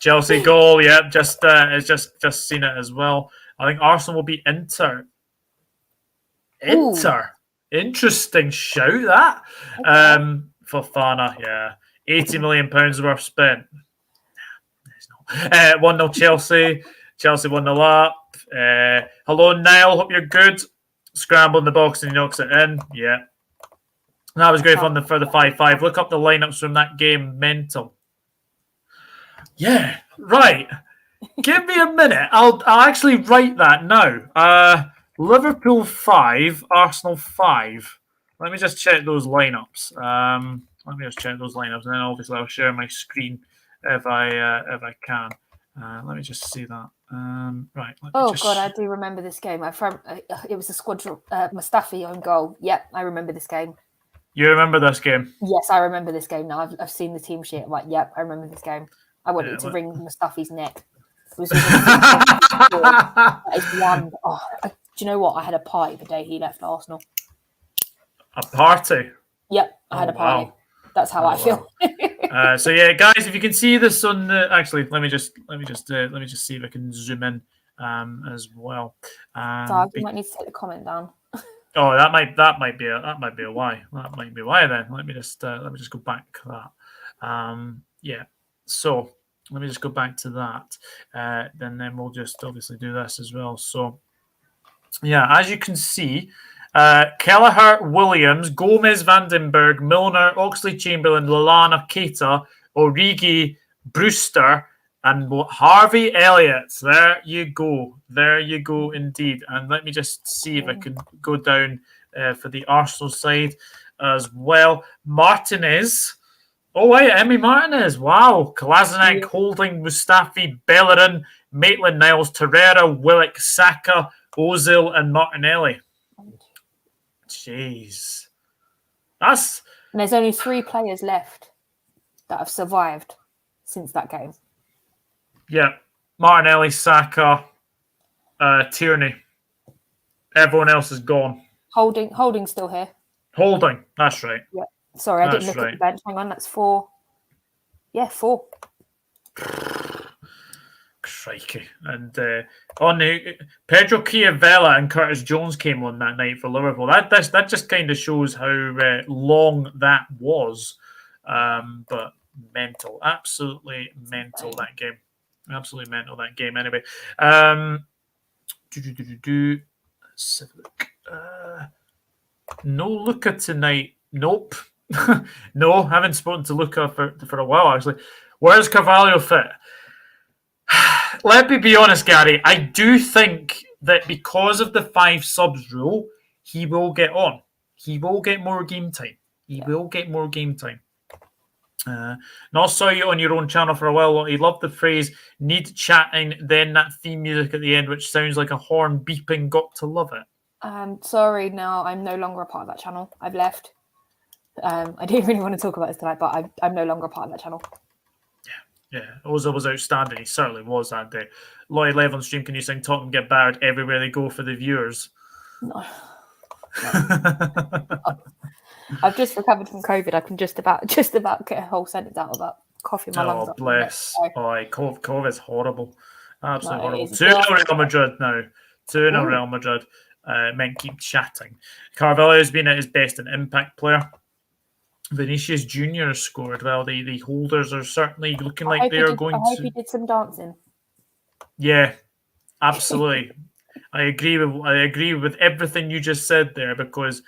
Speaker 1: Chelsea goal, it's just seen it as well. I think Arsenal will be Inter. Interesting shout that. Okay. Fofana, yeah. £80 million worth spent. 1-0 Chelsea. Chelsea 1-0 up. Hello, Niall. Hope you're good. Scramble in the box and he knocks it in. Yeah. That was great fun for the 5-5. Look up the lineups from that game. Mental. Yeah, right. Give me a minute. I'll actually write that now. Liverpool 5, Arsenal 5. Let me just check those lineups. And then obviously I'll share my screen if I can. Let me just see that. Right.
Speaker 2: Oh God, I do remember this game. It was a squadron Mustafi own goal. Yep, I remember this game.
Speaker 1: You remember this game?
Speaker 2: Yes, I remember this game now. I've seen the team sheet. I'm like, yep, I remember this game. I wanted to wring Mustafi's neck. It was that is one. Oh, do you know what? I had a party the day he left Arsenal.
Speaker 1: A party?
Speaker 2: Yep, I had a party. Wow. That's how I feel.
Speaker 1: So yeah, guys, if you can see this on the let me just see if I can zoom in as well.
Speaker 2: Doug, you might need to take the comment down.
Speaker 1: Oh, that might be a why. That might be why then. Let me just go back to that. Yeah. So let me just go back to that. Then we'll just obviously do this as well. So yeah, as you can see, Kelleher, Williams, Gomez, Vandenberg, Milner, Oxlade-Chamberlain, Lallana, Keita, Origi, Brewster, and Harvey Elliott. There you go. There you go indeed. And let me just see if I can go down for the Arsenal side as well. Martinez. Oh, wait, Emi Martinez. Wow. Kolasinac, Holding, Mustafi, Bellerin, Maitland-Niles, Torreira, Willock, Saka, Ozil, and Martinelli. Jeez. And
Speaker 2: there's only 3 players left that have survived since that game.
Speaker 1: Yeah. Martinelli, Saka, Tierney. Everyone else is gone.
Speaker 2: Holding's still here.
Speaker 1: Holding, that's right.
Speaker 2: Yeah. Sorry, I didn't look at the bench. Hang on, that's 4. Yeah, 4.
Speaker 1: Crikey. And Pedro Chiavella and Curtis Jones came on that night for Liverpool. That just kind of shows how long that was. But mental. Absolutely mental, that game. Absolutely mental, that game anyway. Let's have a look. No Luca tonight. Nope. No, haven't spoken to Luca for a while, actually. Where's Carvalho fit? Let me be honest, Gary. I do think that because of the 5 subs rule, he will get on. He will get more game time. He will get more game time. And I saw you on your own channel for a while. He loved the phrase "need chatting," then that theme music at the end, which sounds like a horn beeping. Got to love it.
Speaker 2: Sorry, no, I'm no longer a part of that channel. I've left. I didn't really want to talk about this tonight, but I'm no longer a part of that channel.
Speaker 1: Yeah, Ozil was outstanding. He certainly was that day. Lottie live on stream. Can you sing "Tottenham Get Barred" everywhere they go for the viewers?
Speaker 2: No. I've just recovered from COVID. I can just about get a whole sentence out of that. Coughing my lungs up.
Speaker 1: Oh, bless. COVID's horrible. Absolutely horrible. 2-0 Real Madrid now. 2-0 Real Madrid. Men keep chatting. Carvalho has been at his best an impact player. Vinicius Jr. has scored. Well, the holders are certainly looking like they are going to...
Speaker 2: I hope he did some dancing.
Speaker 1: Yeah, absolutely. I agree with everything you just said there, because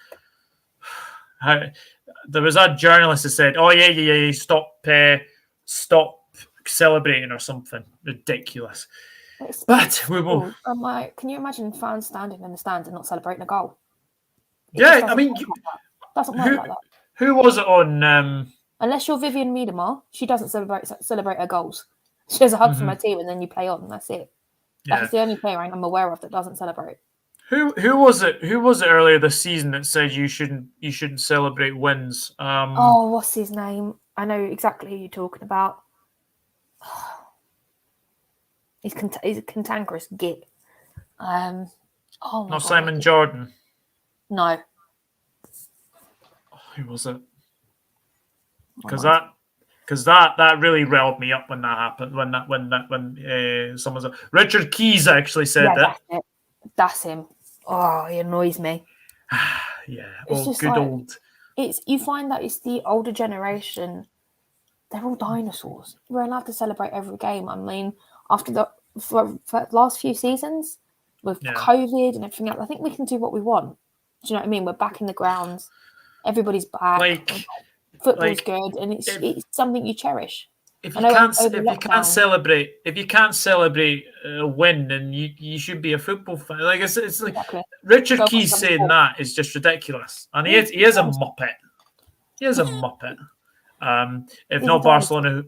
Speaker 1: there was a journalist that said, "Oh yeah, stop celebrating or something ridiculous." But we will.
Speaker 2: I'm like, can you imagine fans standing in the stands and not celebrating a goal?
Speaker 1: Yeah, I mean,
Speaker 2: doesn't work like that.
Speaker 1: Who was it on?
Speaker 2: Unless you're Vivian Miedemar, she doesn't celebrate her goals. She has a hug from her team, and then you play on. And that's it.
Speaker 1: Yeah.
Speaker 2: That's the only player I'm aware of that doesn't celebrate.
Speaker 1: Who was it? Who was it earlier this season that said you shouldn't celebrate wins?
Speaker 2: What's his name? I know exactly who you're talking about. He's a cantankerous git.
Speaker 1: Not Simon Jordan.
Speaker 2: No.
Speaker 1: Who was it? Because that really riled me up when that happened. When someone said Richard Keys actually said that.
Speaker 2: That's him. Oh, he annoys me.
Speaker 1: Yeah.
Speaker 2: You find that it's the older generation. They're all dinosaurs. We're allowed to celebrate every game. I mean, for the last few seasons with COVID and everything else, I think we can do what we want. Do you know what I mean? We're back in the grounds. Everybody's back. Football's good, and it's something you cherish.
Speaker 1: If you can't celebrate a win, then you should be a football fan. Like it's like exactly. Richard Keys saying that is just ridiculous, and he is a muppet. He is a muppet. If not Barcelona,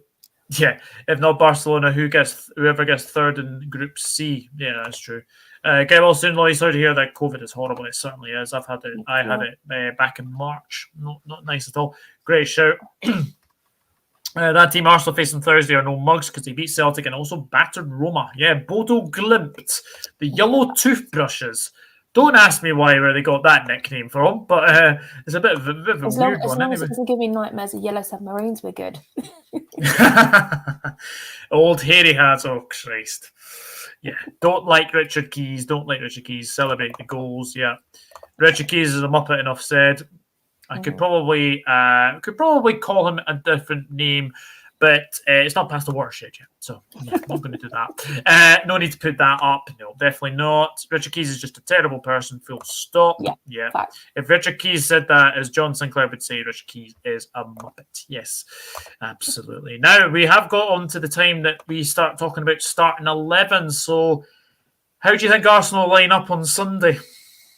Speaker 1: Yeah, if not Barcelona, whoever gets third in Group C. Yeah, that's true. Get well soon, Lottie. Sorry to hear that COVID is horrible. It certainly is. I had it back in March. Not nice at all. Great shout. That team Arsenal facing Thursday are no mugs because they beat Celtic and also battered Roma. Yeah, Bodo Glimt, the yellow toothbrushes. Don't ask me where they got that nickname from, but it's a bit of a weird one.
Speaker 2: As long as it doesn't give me nightmares of yellow submarines, we're good.
Speaker 1: Old hairy hats. Oh, Christ. Yeah, don't like Richard Keys. Celebrate the goals. Yeah, Richard Keys is a muppet, enough said. I could probably call him a different name, but it's not past the watershed yet, so yeah, not going to do that. No need to put that up. No, definitely not. Richard Keys is just a terrible person. Full stop. Yeah. If Richard Keys said that, as John Sinclair would say, Richard Keys is a muppet. Yes, absolutely. Now we have got on to the time that we start talking about starting 11. So, how do you think Arsenal line up on Sunday?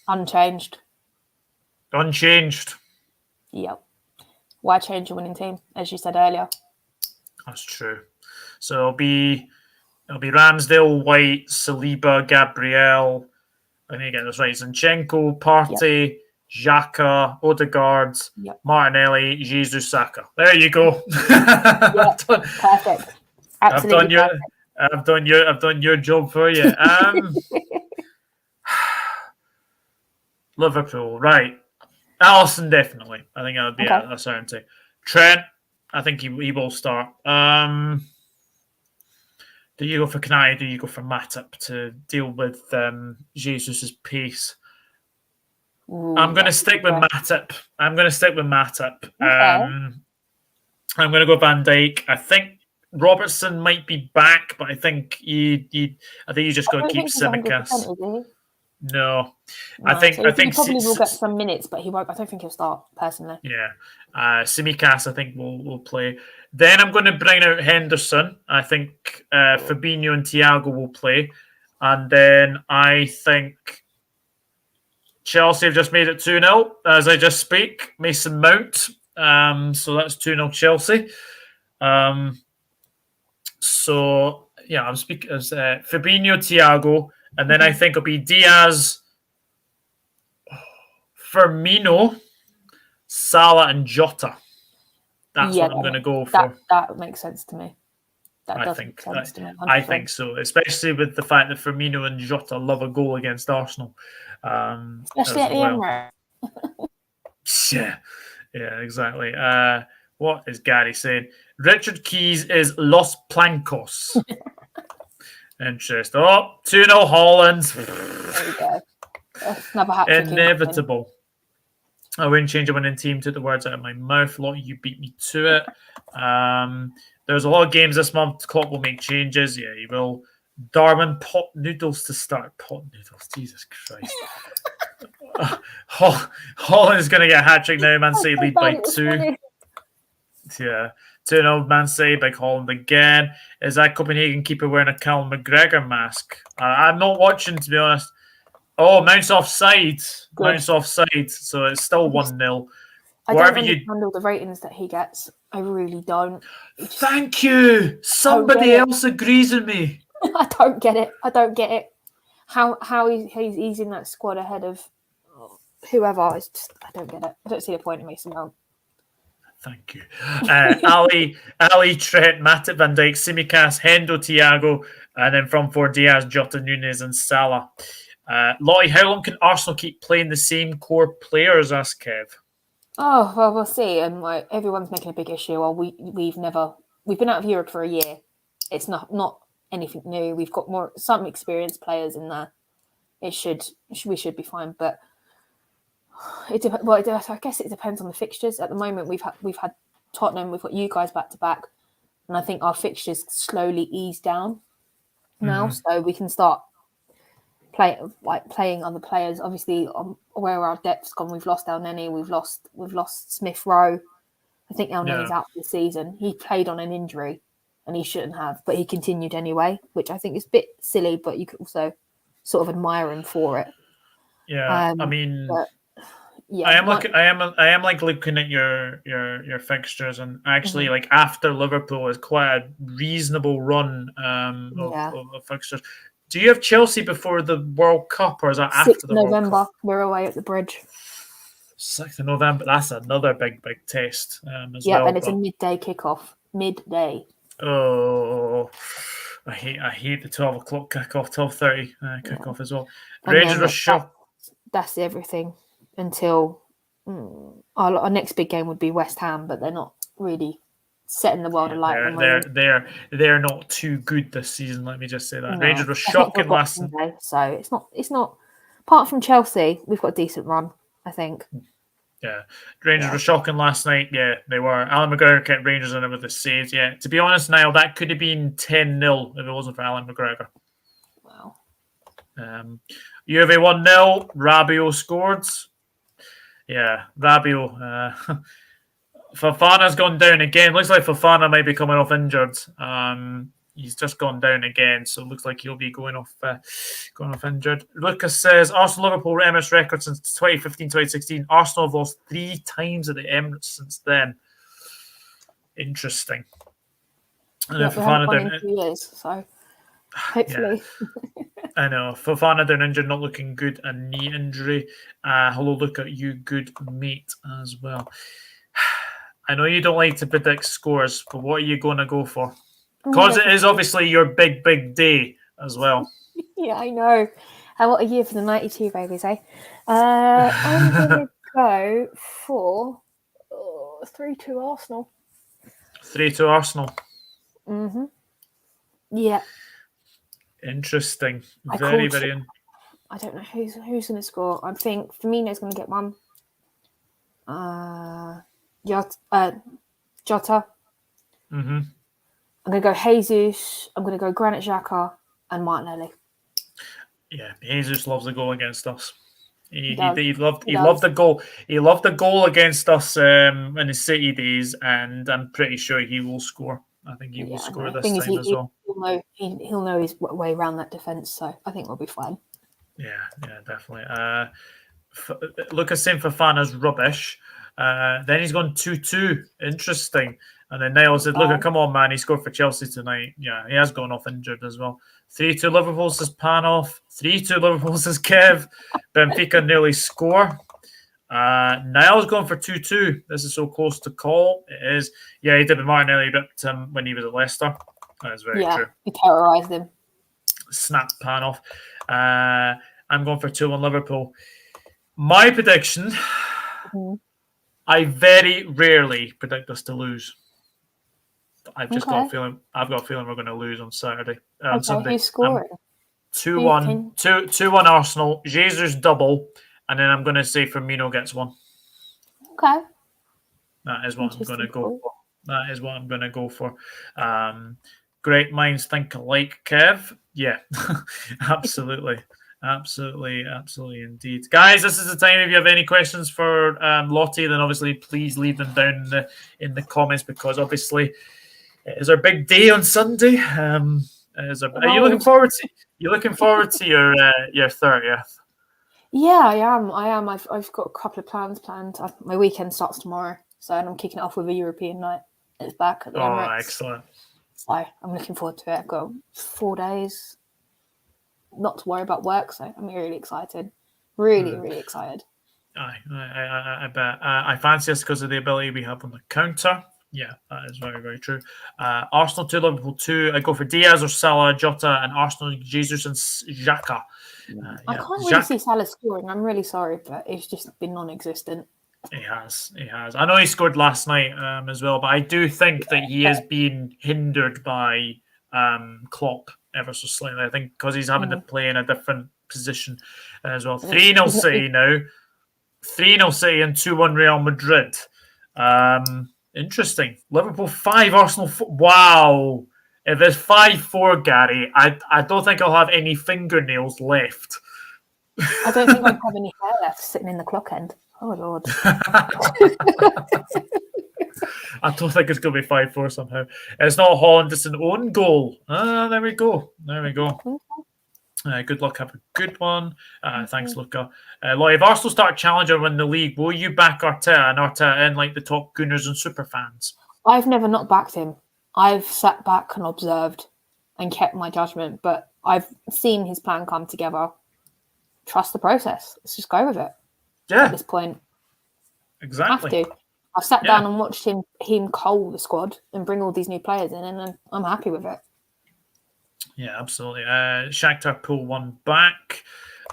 Speaker 2: Unchanged. Yep. Why change a winning team, as you said earlier?
Speaker 1: That's true. So it'll be Ramsdale, White, Saliba, Gabriel. I need to get this right. Zinchenko, Partey, Xhaka, Odegaard, Martinelli, Jesus, Saka. There you go.
Speaker 2: Perfect. Absolutely.
Speaker 1: I've done your job for you. Liverpool, right? Alisson, definitely. I think that would be a certainty. Trent, I think he will start. Do you go for Kanai? Do you go for Matip to deal with Jesus' pace? I'm going to stick with Matip. I'm going to go Van Dijk. I think Robertson might be back, but I think you just got to keep Tsimikas. No, I think
Speaker 2: he probably will get some minutes, but he won't. I don't think he'll start personally.
Speaker 1: Yeah, Tsimikas I think will play. Then I'm going to bring out Henderson. I think Fabinho and Thiago will play, and then I think Chelsea have just made it 2-0 as I just speak. Mason Mount. So that's 2-0 Chelsea. So yeah, I'm speaking as Fabinho, Thiago. And then I think it'll be Diaz, Firmino, Salah, and Jota. That's what I'm going to go for.
Speaker 2: That makes sense to me. I think
Speaker 1: so, especially with the fact that Firmino and Jota love a goal against Arsenal.
Speaker 2: Especially at the Emirates.
Speaker 1: Yeah, exactly. What is Gary saying? Richard Keys is Los Plancos. Interesting. 2-0 Holland.
Speaker 2: There you go. Another hat-trick.
Speaker 1: Inevitable. I wouldn't change a winning team. Took the words out of my mouth. Lottie, you beat me to it. There's a lot of games this month. Klopp will make changes. Yeah, he will. Darwin, pot noodles to start. Pot noodles. Jesus Christ. Holland's going to get a hat-trick now. Man City lead by 2. Yeah. 2-0 Man City, big Holland again. Is that Copenhagen keeper wearing a Callum McGregor mask? I'm not watching, to be honest. Oh, Mount's offside. So it's still 1-0.
Speaker 2: I don't handle the ratings that he gets. I really don't.
Speaker 1: Thank you. Somebody else agrees with me.
Speaker 2: I don't get it. How he's in that squad ahead of whoever. I don't get it. I don't see the point in Mason Mount.
Speaker 1: Thank you. Ali, Trent, Matip, Van Dijk, Tsimikas, Hendo, Thiago, and then from 4 Diaz, Jota, Nunez, and Salah. Lottie, how long can Arsenal keep playing the same core players? Asked Kev.
Speaker 2: Oh well, we'll see. And everyone's making a big issue. Well, we've been out of Europe for a year. It's not anything new. We've got some experienced players in there. We should be fine, but. I guess it depends on the fixtures. At the moment, we've had Tottenham, we've got you guys back to back, and I think our fixtures slowly ease down now, so we can start playing other players. Obviously, where our depth's gone, we've lost El Neni, we've lost Smith Rowe. I think El Neni's out for the season. He played on an injury, and he shouldn't have, but he continued anyway, which I think is a bit silly, but you could also sort of admire him for it.
Speaker 1: Yeah,
Speaker 2: yeah,
Speaker 1: I am like looking at your fixtures, and actually, like after Liverpool is quite a reasonable run of fixtures. Do you have Chelsea before the World Cup, or is that after the World
Speaker 2: November,
Speaker 1: Cup?
Speaker 2: we're away at the Bridge.
Speaker 1: 6th of November. That's another big test as
Speaker 2: Yeah,
Speaker 1: well.
Speaker 2: and it's a midday kickoff. Midday.
Speaker 1: Oh, I hate the 12 o'clock kickoff, 12:30 kickoff as well.
Speaker 2: And
Speaker 1: Rangers were shocked.
Speaker 2: That's everything until our next big game would be West Ham, but they're not really setting the world alight.
Speaker 1: They're not too good this season. Let me just say that.
Speaker 2: No,
Speaker 1: Rangers were shocking last night.
Speaker 2: So it's not. Apart from Chelsea, we've got a decent run, I think.
Speaker 1: Yeah, Rangers were shocking last night. Yeah, they were. Alan McGregor kept Rangers in it with the saves. Yeah, to be honest, Niall, that could have been 10-0 if it wasn't for Alan McGregor.
Speaker 2: Wow.
Speaker 1: Juve 1-0. Rabiot scored. Yeah, Rabiot. Fofana's gone down again. Looks like Fofana might be coming off injured. He's just gone down again, so it looks like he'll be going off injured. Lucas says Arsenal Liverpool Emirates record since 2015-2016. Arsenal have lost 3 times at the Emirates since then. Interesting.
Speaker 2: And we haven't won in 2 years, so hopefully.
Speaker 1: Yeah. I know. Fofana down injured, not looking good. A knee injury. Hello, look at you, good mate, as well. I know you don't like to predict scores, but what are you going to go for? Because it is obviously your big day as well.
Speaker 2: Yeah, I know. What a year for the 92 babies, eh? I'm going to go for 3-2 Arsenal.
Speaker 1: 3-2 Arsenal.
Speaker 2: Mm-hmm. Yeah.
Speaker 1: Interesting. Very, very.
Speaker 2: I don't know who's going to score. I think Firmino's going to get one. Jota.
Speaker 1: Mm-hmm.
Speaker 2: I'm going to go Jesus. I'm going to go Granit Xhaka and Martinelli.
Speaker 1: Yeah, Jesus loves the goal against us. He loved the goal. He loved the goal against us in the City days, and I'm pretty sure he will score. I think he will score this time as well.
Speaker 2: He'll know his way around that defense, so I think we'll be fine.
Speaker 1: Yeah, definitely. Lucas saying Fofana's rubbish. Then he's gone 2-2. Interesting. And then Niall said, look, come on, man. He scored for Chelsea tonight. Yeah, he has gone off injured as well. 3-2 Liverpool says Panoff. 3-2 Liverpool says Kev. Benfica nearly score. Niall's going for 2-2. This is so close to call. It is. Yeah, he did. Martinelli ripped him when he was at Leicester. That is very true.
Speaker 2: He terrorised him.
Speaker 1: Snapped Panoff. I'm going for 2-1 Liverpool. My prediction, I very rarely predict us to lose. I've just got a feeling. I've got a feeling we're going to lose on Saturday. On Sunday.
Speaker 2: Who's scoring?
Speaker 1: 2-1. 2-1 Arsenal. Jesus double, and then I'm going to say Firmino gets one.
Speaker 2: Okay.
Speaker 1: That is what I'm going to go for. That is what I'm going to go for. Great minds think alike, Kev. Yeah, absolutely. Absolutely indeed. Guys, this is the time. If you have any questions for Lottie, then obviously please leave them down in the comments, because obviously it is our big day on Sunday. Are you looking forward to your 30th?
Speaker 2: Yeah, I am. I've got a couple of plans planned. My weekend starts tomorrow, and I'm kicking it off with a European night. It's back at the Emirates.
Speaker 1: Oh, excellent.
Speaker 2: So I'm looking forward to it. I've got 4 days not to worry about work, so I'm really excited. Really excited.
Speaker 1: I bet. I fancy us because of the ability we have on the counter. Yeah, that is very, very true. Arsenal 2, Liverpool 2. I go for Diaz or Salah, Jota, and Arsenal, Jesus and Xhaka.
Speaker 2: I can't really see Salah scoring. I'm really sorry, but it's just been non-existent.
Speaker 1: He has. I know he scored last night as well, but I do think that he has been hindered by Klopp ever so slightly. I think because he's having to play in a different position as well. 3-0 City now. 3-0 City and 2-1 Real Madrid. Interesting. Liverpool 5, Arsenal 4. Wow. If it's 5-4, Gary, I don't think I'll have any fingernails left.
Speaker 2: I don't think I'd have any hair left sitting in the clock end. Oh, Lord.
Speaker 1: I don't think it's going to be 5-4 somehow. It's not Holland, it's an own goal. There we go. Good luck. Have a good one. Thanks, Luca. Lottie, if Arsenal start challenging and win the league, will you back Arteta and Arteta in like the top Gooners and super fans?
Speaker 2: I've never not backed him. I've sat back and observed and kept my judgment, but I've seen his plan come together. Trust the process. Let's just go with it.
Speaker 1: Yeah.
Speaker 2: At this point.
Speaker 1: Exactly.
Speaker 2: Have to. I've sat down and watched him cull the squad and bring all these new players in, and I'm happy with it.
Speaker 1: Yeah, absolutely. Shakhtar pull one back.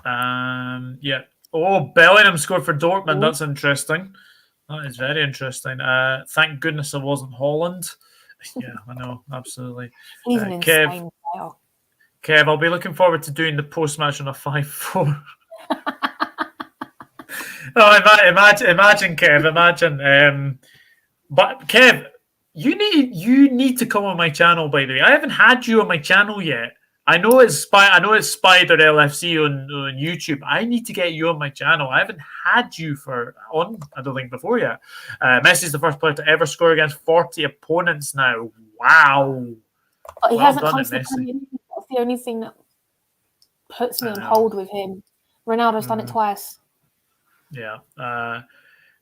Speaker 1: Yeah. Oh, Bellingham scored for Dortmund. That's interesting. That is very interesting. Thank goodness it wasn't Holland. Yeah, I know. Absolutely.
Speaker 2: He's an insane player.
Speaker 1: Kev, I'll be looking forward to doing the post-match on a 5-4. Oh, imagine, Kev. Imagine. But Kev, you need to come on my channel. By the way, I haven't had you on my channel yet. I know it's Spider LFC on YouTube. I need to get you on my channel. I haven't had you I don't think before yet. Messi's the first player to ever score against 40 opponents now. Wow.
Speaker 2: But he hasn't come to the Premier League. That's the only thing that puts me on hold with him. Ronaldo's done it twice.
Speaker 1: Yeah.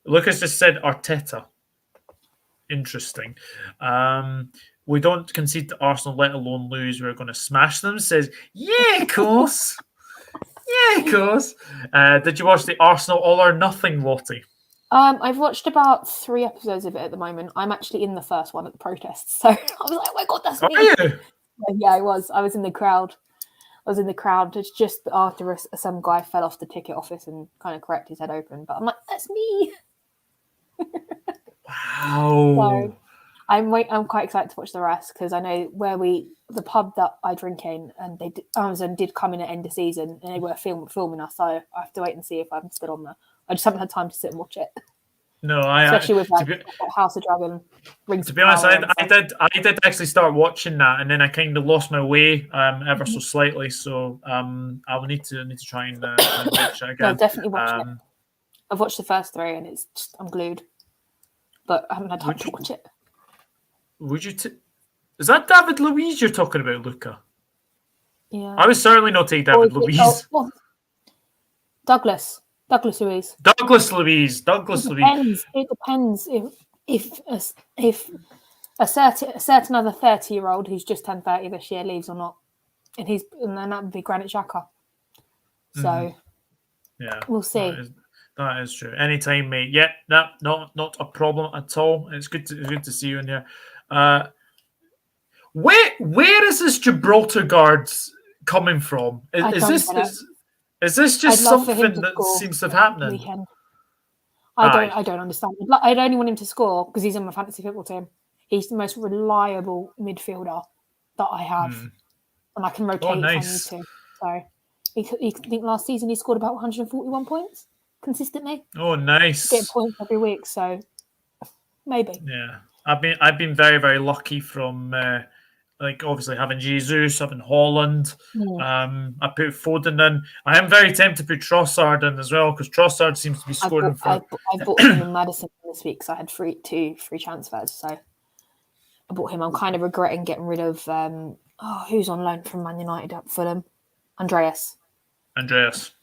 Speaker 1: Lucas just said Arteta. Interesting. We don't concede to Arsenal, let alone lose. We're going to smash them. Says, yeah, of course. Yeah, of course. Did you watch the Arsenal All or Nothing, Lottie?
Speaker 2: I've watched about 3 episodes of it at the moment. I'm actually in the first one at the protests. So I was like, oh my God, that's me.
Speaker 1: Are you?
Speaker 2: Yeah, I was. I was in the crowd. It's just after some guy fell off the ticket office and kind of cracked his head open. But I'm like, that's me.
Speaker 1: Wow.
Speaker 2: So I'm quite excited to watch the rest because I know the pub that I drink in, and Amazon did come in at end of season and they were filming us. So I have to wait and see if I'm still on there. I just haven't had time to sit and watch it.
Speaker 1: No,
Speaker 2: especially with House of Dragon.
Speaker 1: To be honest, I did actually start watching that, and then I kind of lost my way ever so slightly. So I will need to try and watch it again.
Speaker 2: No, definitely watch it. I've watched the first 3, and it's just I'm glued, but I haven't had time to watch it.
Speaker 1: Would you? Is that David Luiz you're talking about, Luca?
Speaker 2: Yeah.
Speaker 1: I would certainly not take David Luiz.
Speaker 2: Douglas Luiz.
Speaker 1: Douglas Luiz.
Speaker 2: It depends if a certain other 30-year-old who's just turned 30 this year leaves or not, and then that would be Granit Xhaka. So
Speaker 1: yeah,
Speaker 2: we'll see.
Speaker 1: That is true. Anytime, mate. Yeah, not a problem at all. It's good to see you in here. Where is this Gibraltar guards coming from? Is this just something that seems to have happened?
Speaker 2: I don't understand. I'd only want him to score because he's on my fantasy football team. He's the most reliable midfielder that I have, and I can rotate if I need to. So, you think last season he scored about 141 points consistently?
Speaker 1: Oh, nice!
Speaker 2: Get points every week, so maybe.
Speaker 1: Yeah, I've been very, very lucky from obviously having Jesus, having Holland. I put Foden in. I am very tempted to put Trossard in as well because Trossard seems to be scoring.
Speaker 2: I bought him in Madison this week, so I had two free transfers. So I bought him. I'm kind of regretting getting rid of who's on loan from Man United at Fulham, Andreas.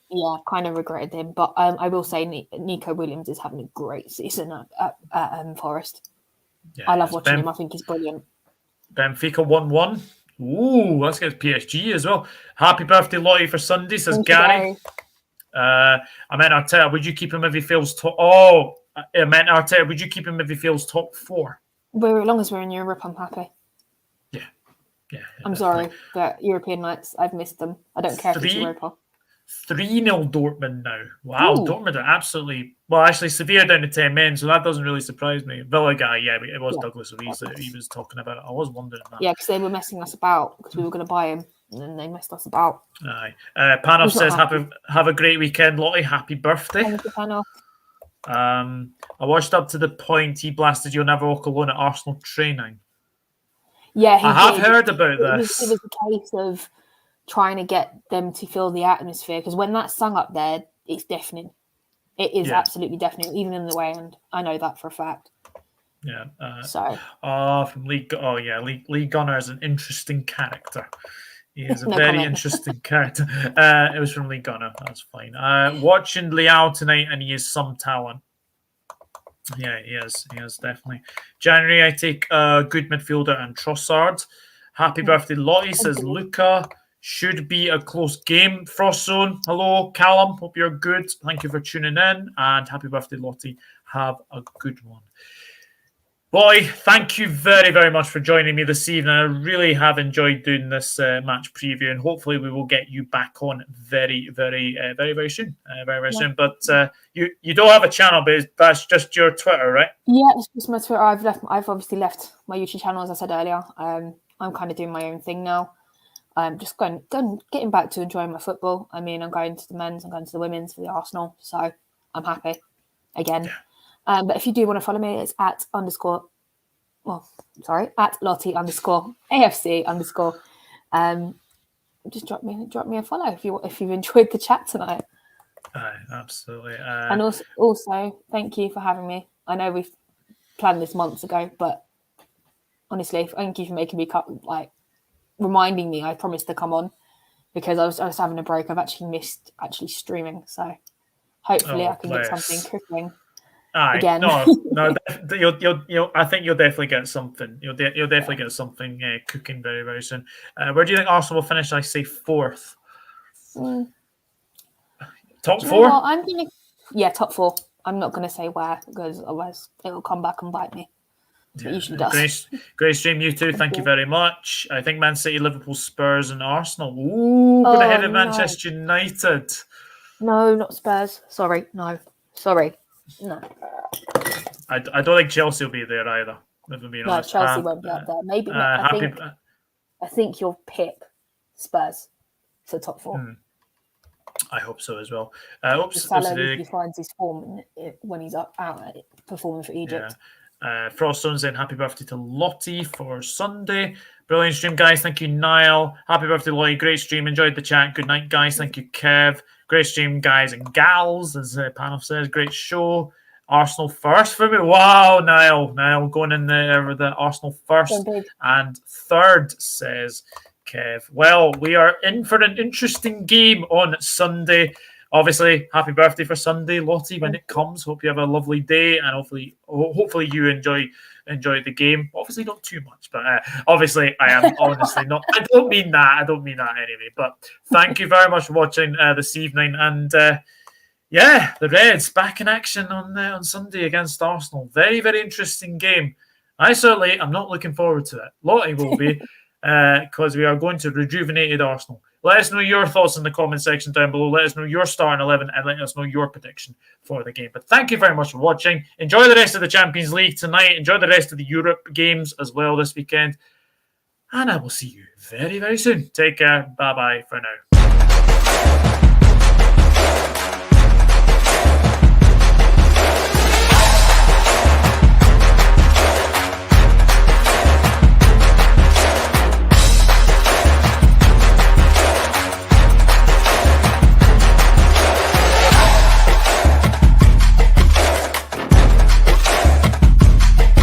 Speaker 2: Yeah, kind of regretted him, but I will say Nico Williams is having a great season at Forest. Yeah, I love watching him. I think he's brilliant.
Speaker 1: Benfica 1-1. Ooh, let's get PSG as well. Happy birthday, Lottie, for Sunday, says Gary. I meant Arteta. Would you keep him if he feels top? Oh, I meant Arteta. Would you keep him if he feels top 4?
Speaker 2: Well, as long as we're in Europe, I'm happy.
Speaker 1: Yeah.
Speaker 2: I'm sorry, but European nights, I've missed them. I don't care if it's Europa.
Speaker 1: 3-0 Dortmund now. Wow, ooh. Dortmund are absolutely... Well, actually, Sevilla down to 10 men, so that doesn't really surprise me. Villa guy, it was Douglas Luiz that he was talking about. I was wondering that.
Speaker 2: Yeah, because they were messing us about because we were going to buy him, and then they messed us about.
Speaker 1: Aye. Panoff says, have a great weekend, Lottie. Happy birthday.
Speaker 2: Thank you, Panoff.
Speaker 1: I watched up to the point he blasted You'll Never Walk Alone at Arsenal training.
Speaker 2: Yeah,
Speaker 1: I have heard about this.
Speaker 2: It was a case of trying to get them to feel the atmosphere because when that's sung up there, it's deafening. It is absolutely deafening, even in the way end. I know that for a fact.
Speaker 1: Yeah. From League. Oh yeah, League Gunner is an interesting character. He is a
Speaker 2: No
Speaker 1: very
Speaker 2: comment.
Speaker 1: interesting character. It was from Lee Gunner. That's fine. Watching Liao tonight, and he is some talent. Yeah, he is. He is definitely. January, I take a good midfielder and Trossard. Happy birthday, Lottie, says Luca. Should be a close game. Frost Zone. Hello, Callum. Hope you're good. Thank you for tuning in. And happy birthday, Lottie. Have a good one. Boy, thank you very, very much for joining me this evening. I really have enjoyed doing this match preview, and hopefully we will get you back on very, very, very soon. Very soon. But you don't have a channel, but that's just your Twitter, right?
Speaker 2: Yeah, it's just my Twitter. I've obviously left my YouTube channel, as I said earlier. I'm kind of doing my own thing now. I'm just getting back to enjoying my football. I mean, I'm going to the men's, I'm going to the women's for the Arsenal, so I'm happy again. Yeah. But if you do want to follow me, it's at Lottie _AFC_. Just drop me a follow if you've enjoyed the chat tonight.
Speaker 1: Absolutely.
Speaker 2: And also, thank you for having me. I know we've planned this months ago, but honestly, thank you for making me reminding me. I promised to come on because I was having a break. I've actually missed streaming, so hopefully I can get something cooking. Again.
Speaker 1: No. You'll. I think you'll definitely get something. You'll definitely get something cooking very, very soon. Where do you think Arsenal will finish? I say 4th. Top 4?
Speaker 2: I'm gonna, top 4. I'm not gonna say where because otherwise it'll come back and bite me. It usually does.
Speaker 1: Great stream, you too. Thank you very much. I think Man City, Liverpool, Spurs, and Arsenal. Ooh, going ahead of Manchester United.
Speaker 2: No, not Spurs. Sorry. No.
Speaker 1: I don't think Chelsea will be there either.
Speaker 2: No, Chelsea won't be up there. Maybe. I think you'll pick Spurs for top 4.
Speaker 1: I hope so as well.
Speaker 2: Salah usually finds his form when he's out performing for Egypt.
Speaker 1: Yeah. Frost Zone saying happy birthday to Lottie for Sunday. Brilliant stream, guys. Thank you, Niall. Happy birthday, Lottie. Great stream. Enjoyed the chat. Good night, guys. Thank you, Kev. Great stream, guys and gals, as Panoff says. Great show. Arsenal first for me. Wow, Niall going in there with the Arsenal first and 3rd, says Kev. Well, we are in for an interesting game on Sunday. Obviously, happy birthday for Sunday, Lottie, when it comes. Hope you have a lovely day, and hopefully you enjoy the game. Obviously, not too much, but obviously, I am honestly not. I don't mean that anyway. But thank you very much for watching this evening, and the Reds back in action on Sunday against Arsenal. Very, very interesting game. I certainly am not looking forward to it. Lottie will be, because we are going to rejuvenated Arsenal. Let us know your thoughts in the comment section down below. Let us know your starting 11 and let us know your prediction for the game. But thank you very much for watching. Enjoy the rest of the Champions League tonight. Enjoy the rest of the Europe games as well this weekend. And I will see you very, very soon. Take care. Bye-bye for now.